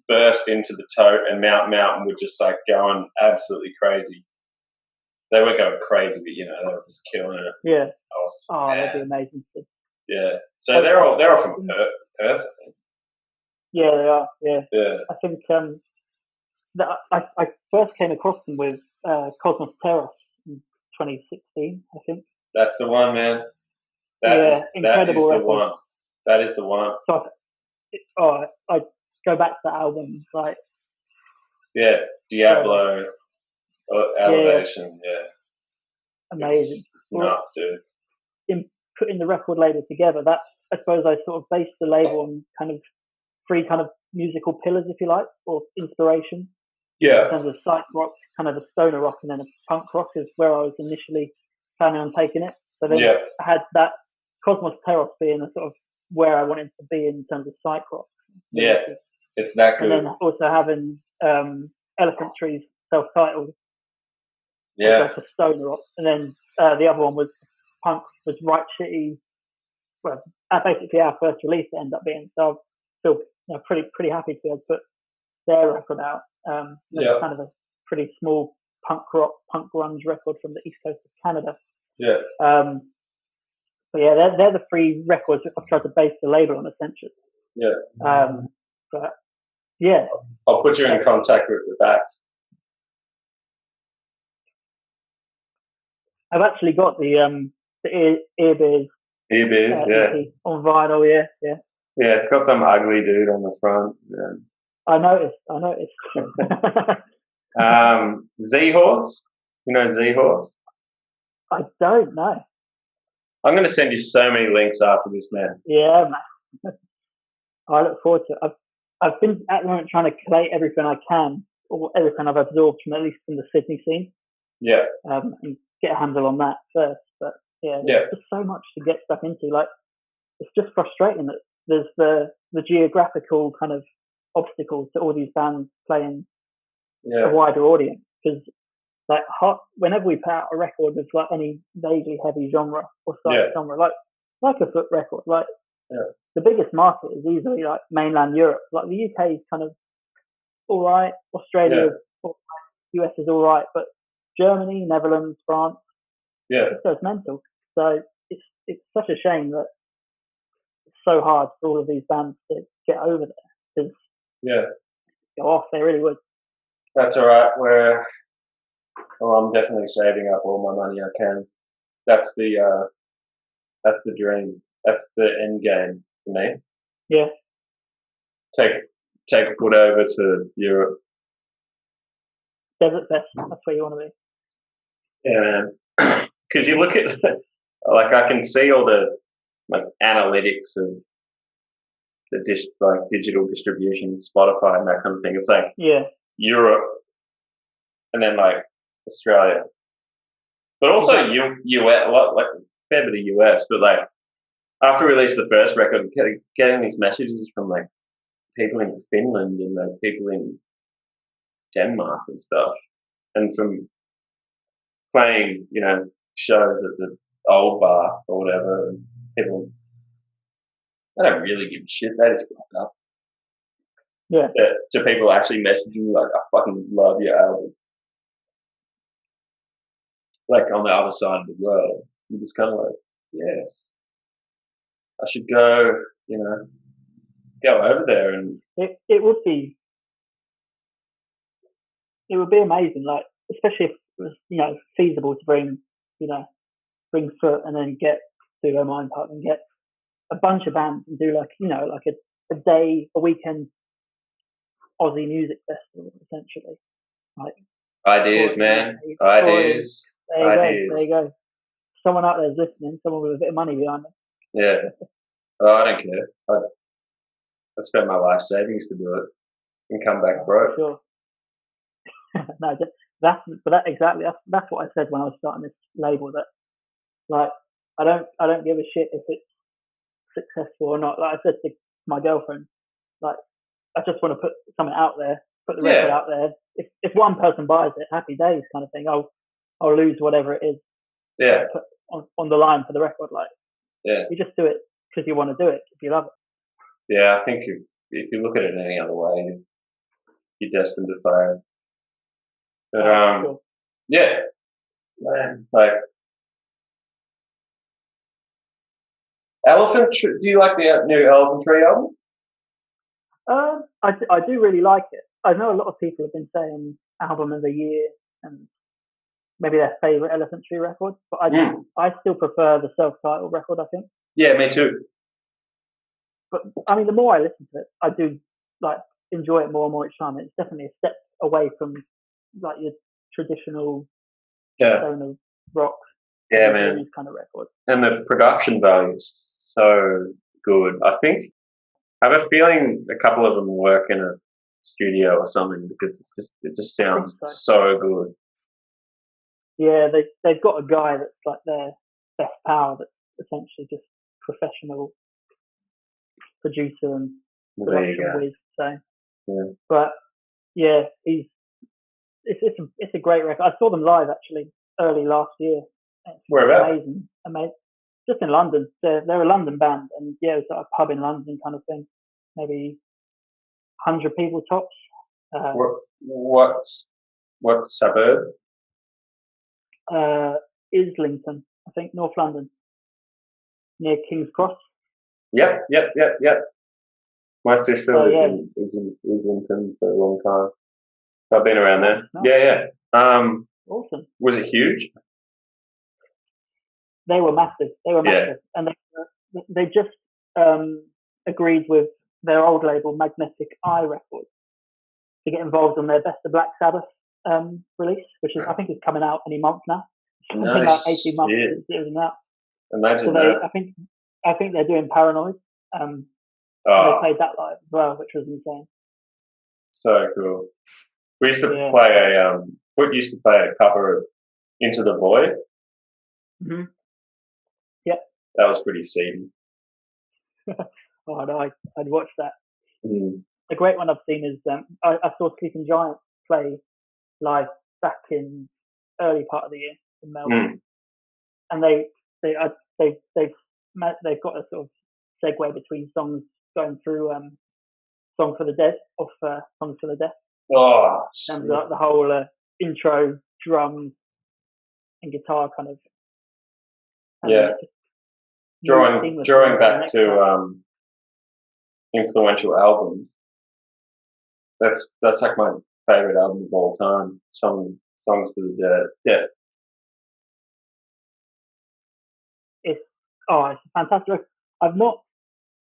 burst into the Tote, and Mountain were just like going absolutely crazy. They weren't going crazy, but they were just killing it. Yeah. That'd be amazing. Yeah. So they're all from Perth, I think. Yeah, they are. Yeah, Yeah. I think that I first came across them with Cosmos Terros in 2016. I think. That's the one, man. Yeah, that is incredible the record. one. That is the one. So I go back to that album, like Yeah, Diablo, Elevation. Yeah, amazing. it's nuts, dude. In putting the record label together, that I suppose I sort of based the label on kind of three kind of musical pillars, if you like, or inspiration. Yeah. In terms of psych rock, kind of a stoner rock, and then a punk rock is where I was initially planning on taking it. So then I had that Cosmos Terros being a sort of where I wanted to be in terms of psych rock. Yeah, it's that good. And then also having Elephant Tree's self-titled, yeah, for stoner rock, and then the other one was punk, was Right Shitty. Well, basically our first release it ended up being. So I feel pretty happy to be able to put their record out. It's kind of a pretty small punk rock, punk grunge record from the east coast of Canada. Yeah. But yeah, they're the three records I've tried to base the label on, essentially. Yeah. But yeah, I'll put you in contact with the backs. I've actually got the Ear Beers. Ear Beers, EP on vinyl, yeah. Yeah, it's got some ugly dude on the front. Yeah. I noticed. Z-Horse? You know Z-Horse? I don't know. I'm going to send you so many links after this, man. Yeah, man. I look forward to it. I've been at the moment trying to collate everything I can, or everything I've absorbed from at least from the Sydney scene. Yeah. And get a handle on that first. But yeah, there's just so much to get stuck into. Like, it's just frustrating that there's the geographical kind of obstacles to all these bands playing a wider audience. Because like whenever we put out a record with like any vaguely heavy genre or side genre, like a Foot record, like the biggest market is easily like mainland Europe. Like the UK is kind of all right, Australia, US is all right, but Germany, Netherlands, France, it goes mental. So it's such a shame that it's so hard for all of these bands to get over there. Because go off, they really would. That's all right. I'm definitely saving up all my money I can. That's the dream. That's the end game for me. Yeah. Take a foot over to Europe. Desert Fest. That's where you want to be. Yeah, man. Because you look at like I can see all the like analytics of the digital distribution, Spotify and that kind of thing. It's like Europe, and then like Australia, but also US, a lot, like a fair bit of US. But like after we released the first record, getting these messages from like people in Finland and like people in Denmark and stuff, and from playing, shows at the old bar or whatever, and people, they don't really give a shit. They just rock up. Yeah. To people actually messaging me like, I fucking love your album. Like on the other side of the world, you're just kind of like, yes, I should go, go over there. And it would be amazing, like especially if it was feasible to bring Foot and then get Studio Mind Park and get a bunch of bands and do like a day, a weekend Aussie music festival, essentially. Like ideas, man. Ideas. There you go. Someone out there is listening, someone with a bit of money behind them. Yeah. Oh, I don't care. I'd spend my life savings to do it and come back broke. Sure. No, that's what I said when I was starting this label, that like I don't give a shit if it's successful or not. Like I said to my girlfriend, like I just want to put something out there, put the record out there. If one person buys it, happy days kind of thing. I'll lose whatever it is. Yeah. Put on the line for the record, like you just do it because you want to do it, if you love it. Yeah, I think if you look at it any other way, you're destined to fail. But sure. Yeah, man, like Elephant. Do you like the new Elephant Tree album? I do really like it. I know a lot of people have been saying album of the year and maybe their favourite Elephant Tree record, but I still prefer the self-titled record, I think. Yeah, me too. But I mean, the more I listen to it, I do like enjoy it more and more each time. It's definitely a step away from like your traditional stoner rock, man, kind of record. And the production value is so good. I think I have a feeling a couple of them work in a studio or something because it just sounds so good. Yeah, they've got a guy that's like their best power, that's essentially just professional producer and production whiz. So, but yeah, it's a great record. I saw them live actually early last year. Whereabouts? Amazing. Just in London. They're a London band, and yeah, it was like a pub in London kind of thing. Maybe 100 people tops. What suburb? Islington, I think, North London, near King's Cross. Yep. My sister was in Islington for a long time. I've been around there. Nice. Yeah. Awesome. Was it huge? They were massive. And they just agreed with their old label, Magnetic Eye Records, to get involved on their Best of Black Sabbath release, which I think is coming out any month now. Something like 18 months it was out. Imagine that. I think they're doing Paranoid. They played that live as well, which was insane. So cool. We used to play a cover of Into the Void. Mm-hmm. Yep. That was pretty seedy. Oh no, I'd watch that. Mm. A great one I've seen is I saw Sleeping Giants play live back in early part of the year in Melbourne, and they've got a sort of segue between songs going through Song for the Dead off Songs for the Deaf. Oh, and like the whole intro drums and guitar kind of. Drawing back to influential albums. That's like my favorite album of all time. Songs for the Deaf. It's fantastic. I've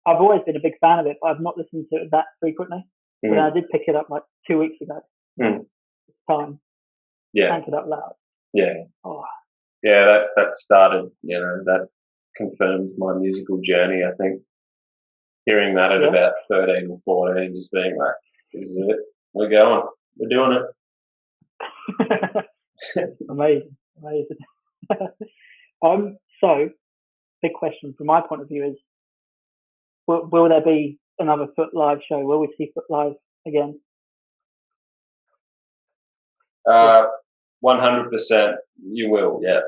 always been a big fan of it, but I've not listened to it that frequently. But I did pick it up like 2 weeks ago. Time. Crank it up loud. Yeah. Oh. Yeah, that started, that confirmed my musical journey, I think. Hearing that at about 13 or 14, just being like, this is it. We're going. We're doing it. Amazing. So, big question from my point of view is, will there be another Foot Live show? Will we see Foot Live again? 100% you will, yes.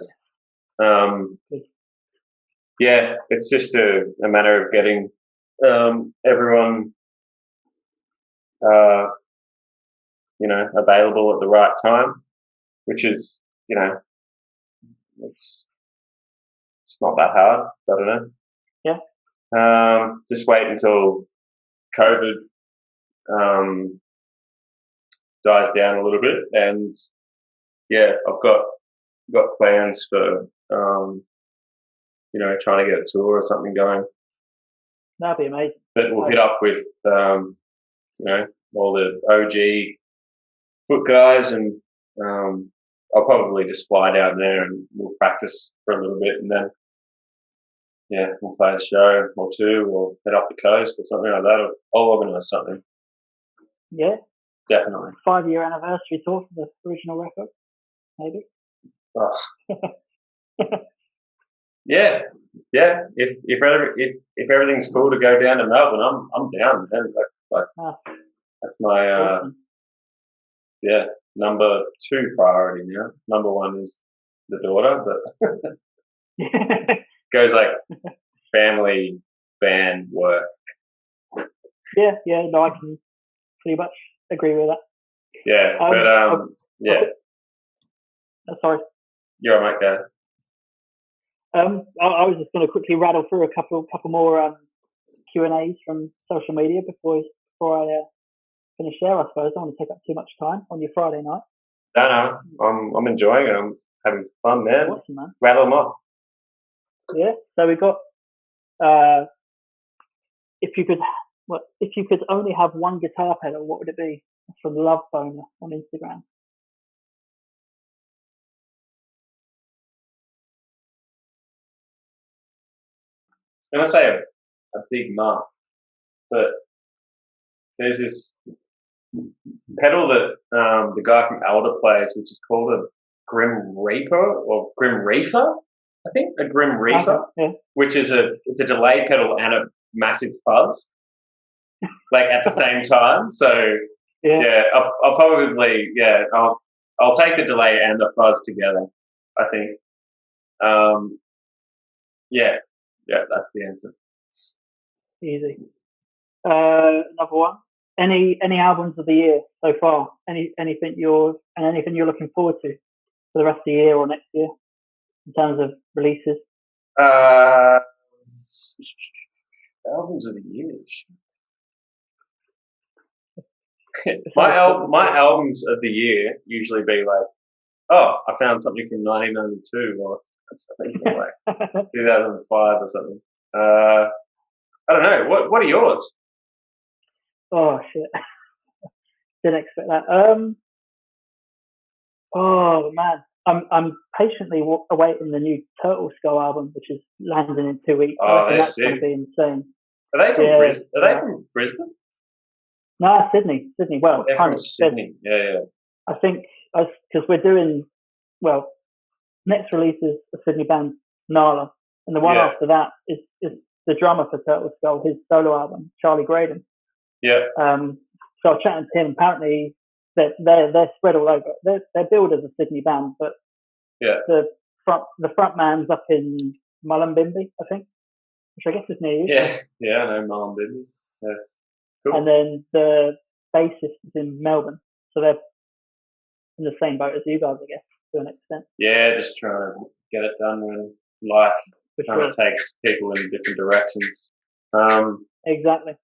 It's just a matter of getting everyone available at the right time, which is, it's not that hard. I don't know. Yeah. Just wait until COVID dies down a little bit, and I've got plans for trying to get a tour or something going. That'd be amazing. But we'll hit up with all the OG foot guys, and I'll probably just fly down there and we'll practice for a little bit, and then we'll play a show or two, or head up the coast or something like that. I'll organise something. Yeah, definitely. 5-year anniversary tour for the original record, maybe. Yeah. If everything's cool to go down to Melbourne, I'm down, man. That's my awesome. number 2 priority now. Number 1 is the daughter, but goes like family, band, work. No, I can pretty much agree with that. Sorry. You're all right, guys. I was just going to quickly rattle through a couple more Q&As from social media before before I finish there, I suppose. I don't want to take up too much time on your Friday night. No, I'm enjoying it. I'm having fun, man. Awesome, man. Rattle them off. Yeah. So we got if you could only have one guitar pedal, what would it be? That's from Love Boner on Instagram. I was going to say a big muff, but there's this pedal that the guy from Elder plays, which is called a Grim Reaper or Grim Reefer, I think, a Grim Reefer, yeah. which is it's a delay pedal and a massive fuzz, like at the same time. So yeah, I'll probably I'll take the delay and the fuzz together, I think. Yeah, that's the answer. Easy. Another one. Any albums of the year so far? Anything you're looking forward to for the rest of the year or next year in terms of releases? Albums of the year. my albums of the year usually be like, oh, I found something from 1992 or something from like 2005 or something. I don't know. What are yours? Oh shit! Didn't expect that. Oh man, I'm patiently awaiting the new Turtle Skull album, which is landing in 2 weeks. Oh, that's going to be insane. Are they from Brisbane? Are they from Brisbane? No, Sydney. Well, they're from Sydney. Yeah. I think because we're doing next release is a Sydney band, Nala, and the one after that is the drummer for Turtle Skull, his solo album, Charlie Graydon. Yeah. So I was chatting to him. Apparently, they're spread all over. They're billed as a Sydney band, but the front man's up in Mullumbimby, I think, which I guess is near you. Yeah, I know Mullumbimby. Yeah, cool. And then the bassist is in Melbourne, so they're in the same boat as you guys, I guess, to an extent. Yeah, just trying to get it done when life kind of takes people in different directions. Exactly.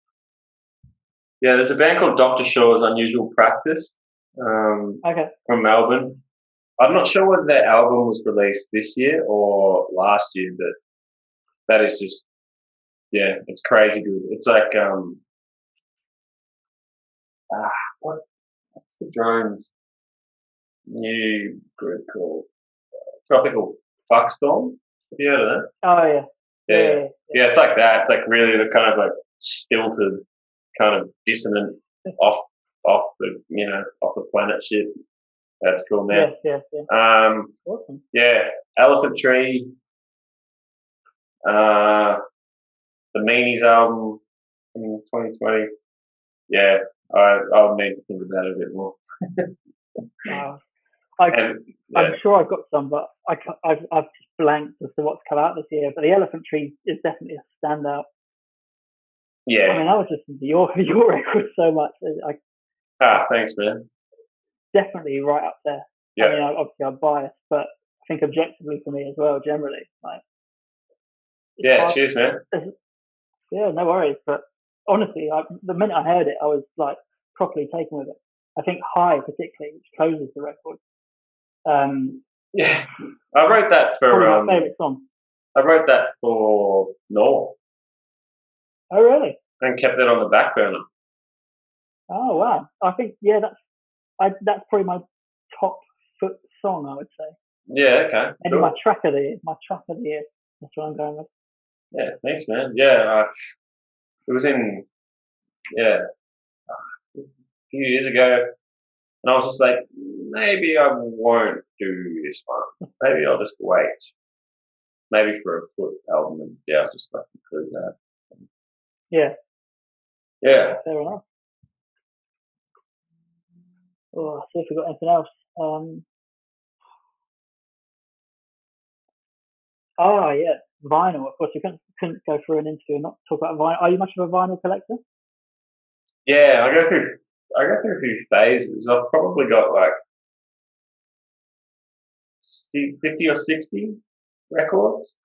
Yeah, there's a band called Dr. Shaw's Unusual Practice from Melbourne. I'm not sure whether their album was released this year or last year, but that is just, it's crazy good. It's like, what's the drones' new group called? Tropical Fuckstorm. Have you heard of that? Oh, yeah. Yeah, it's like that. It's like really the kind of like stilted, kind of dissonant, off the planet shit. That's cool, man. Yeah. Awesome. Yeah, Elephant Tree. The Meanies album in 2020. Yeah, I'll need to think about it a bit more. I'm sure I've got some, but I've just blanked as to what's come out this year. But the Elephant Tree is definitely a standout. Yeah. I mean, I was listening to your record so much. Thanks, man. Definitely right up there. Yeah. I mean, obviously I'm biased, but I think objectively for me as well, generally. Cheers, man. Yeah, no worries. But honestly, the minute I heard it, I was like properly taken with it. I think High, particularly, which closes the record. I wrote that for my favourite song. I wrote that for North. Oh, really? And kept it on the back burner. Oh, wow. I think that's probably my top foot song, I would say. Yeah, okay. Maybe cool. my track of the year. That's what I'm going with. Yeah, thanks, man. Yeah, it was in a few years ago, and I was just like, maybe I won't do this one. Maybe I'll just wait. Maybe for a Foot album, and I'll just like include that. Yeah. Fair enough. Oh, see if we've got anything else. Vinyl. Of course, you couldn't go through an interview and not talk about vinyl. Are you much of a vinyl collector? Yeah, I go through a few phases. I've probably got like 50 or 60 records.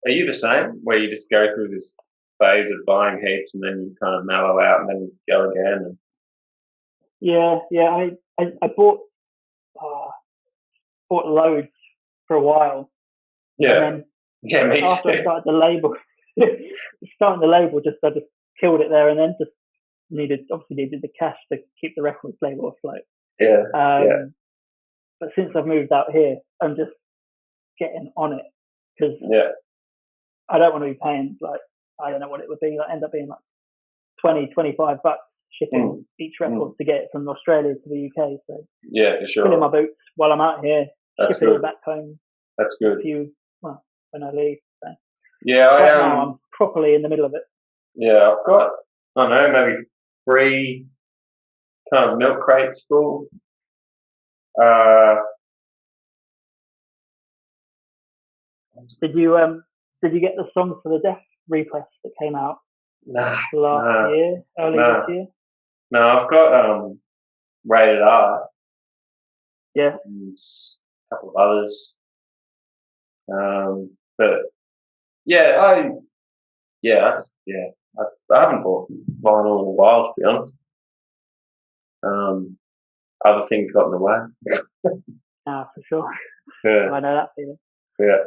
Are you the same, where you just go through this phase of buying heaps and then you kind of mellow out and then you go again? And... Yeah, yeah. I bought loads for a while, Yeah, and yeah, then me after I too. started the label, starting the label, I just killed it there, and then just needed the cash to keep the records label afloat. Yeah, yeah, But since I've moved out here, I'm just getting on it because yeah. I don't want to be paying like, I don't know what it would be. Like, end up being like 20-25 bucks shipping each record to get it from Australia to the UK. So yeah, for sure. filling my boots while I'm out here, That's shipping good. it back home. That's good. When I leave. So. Yeah, right now I'm properly in the middle of it. Yeah, I've got, I don't know, maybe 3 kind of milk crates full. Did you get the Songs for the Deaf repress that came out last year, early this year? No, I've got Rated R. Yeah. And a couple of others. But yeah, I haven't bought vinyl in a while, to be honest. Other things got in the way. For sure. Yeah. I know that feeling. Yeah.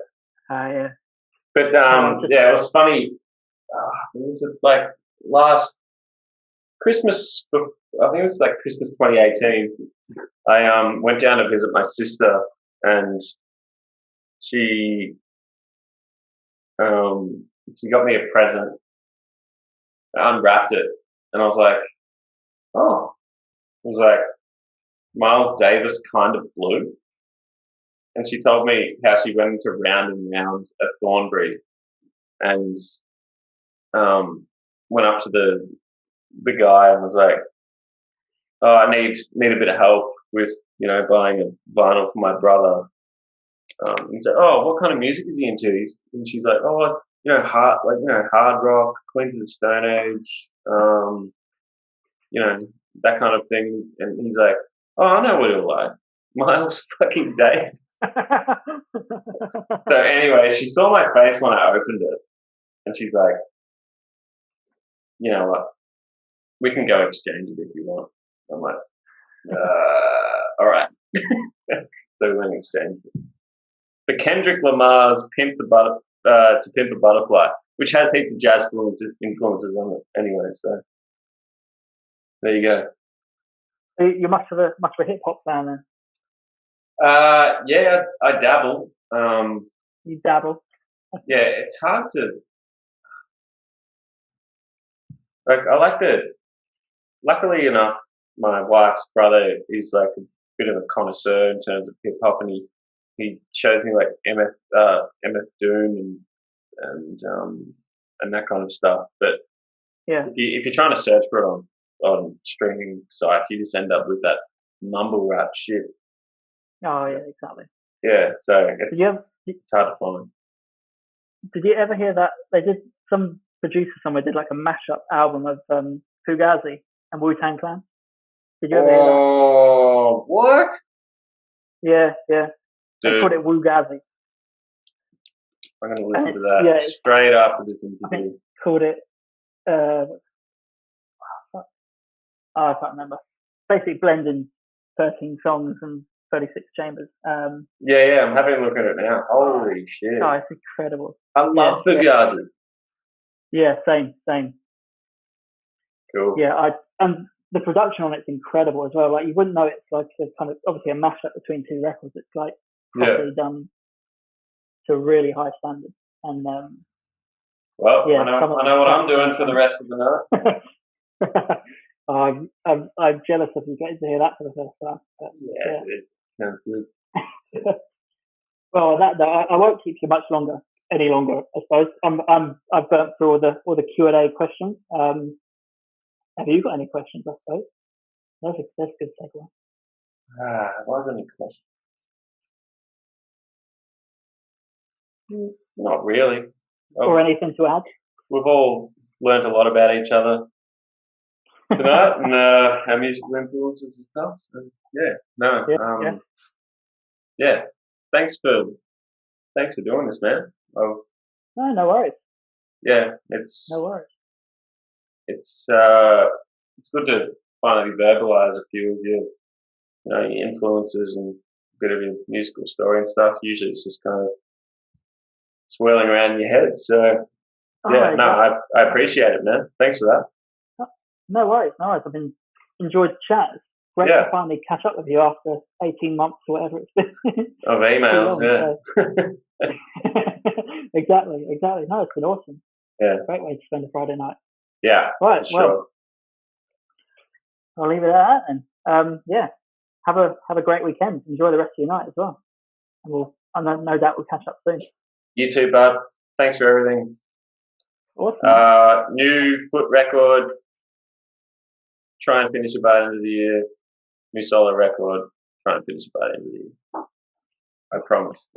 Yeah. But it was funny. Was it like last Christmas? I think it was like Christmas 2018. I went down to visit my sister, and she got me a present. I unwrapped it, and I was like, oh, it was like Miles Davis Kind of Blue. And she told me how she went into Round and Round at Thornbury and went up to the guy and was like, oh, I need a bit of help with, buying a vinyl for my brother. He said, oh, what kind of music is he into? And she's like, oh, hard rock, Queens of the Stone Age, that kind of thing. And he's like, oh, I know what he'll like. Miles fucking Davis. So anyway, she saw my face when I opened it, and she's like, you know what, we can go exchange it if you want. I'm like, all right. So we went exchange it. But Kendrick Lamar's To Pimp a Butterfly, which has heaps of jazz influences on it anyway, so there you go. You're much of a hip hop fan then? Yeah, I dabble. You dabble? Yeah, it's hard to. Like, I like luckily enough, my wife's brother is like a bit of a connoisseur in terms of hip hop, and he shows me like MF Doom and that kind of stuff. But yeah, if you're trying to search for it on streaming sites, you just end up with that mumble rap shit. Oh yeah, exactly. Yeah, so it's hard to find. Did you ever hear that they did, some producer somewhere did like a mashup album of Fugazi and Wu-Tang Clan? Did you ever hear that? Oh, what? Yeah. Dude, they called it Wugazi. I'm going to listen to that straight after this interview. I think called it. I can't remember. Basically, blending 13 songs and 36 chambers. Yeah, I'm having a look at it now. Holy shit! Oh, it's incredible. I love Fugazi. Yeah, same. Cool. Yeah, and the production on it's incredible as well. Like, you wouldn't know it's like a kind of obviously a mashup between 2 records. It's like properly done to a really high standard. And well, I know what I'm doing for the rest of the night. I'm jealous of you getting to hear that for the first time. But, yeah, dude, sounds good. Well, I won't keep you much longer. Any longer, I suppose. I've burnt through all the Q&A questions. Have you got any questions? I suppose that's a good segue. Have I got any questions? Not really. Or anything to add? We've all learned a lot about each other tonight and our musical influences and stuff. So yeah. Thanks for doing this, man. No worries. Yeah, No worries. it's good to finally verbalize a few of your influences and a bit of your musical story and stuff. Usually it's just kind of swirling around in your head. So yeah, no, I appreciate it, man. Thanks for that. No worries. I've enjoyed the chat. It's great to finally catch up with you after 18 months or whatever it's been. Of emails, long, so. Exactly. No, it's been awesome. Yeah. Great way to spend a Friday night. Yeah. Right. Sure. Well, I'll leave it at that then. Yeah. Have a great weekend. Enjoy the rest of your night as well. And no doubt we'll catch up soon. You too, bud. Thanks for everything. Awesome. New foot record. Try and finish it by the end of the year. New solo record. Try and finish it by the end of the year. I promise.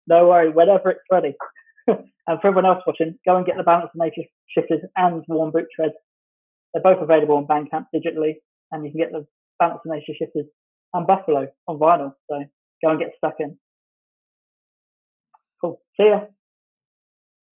No worry. Whenever it's ready. And for everyone else watching, go and get the Balance of Nature Shifters and Worn Boot Treads. They're both available on Bandcamp digitally, and you can get the Balance of Nature Shifters and Buffalo on vinyl. So go and get stuck in. Cool. See ya.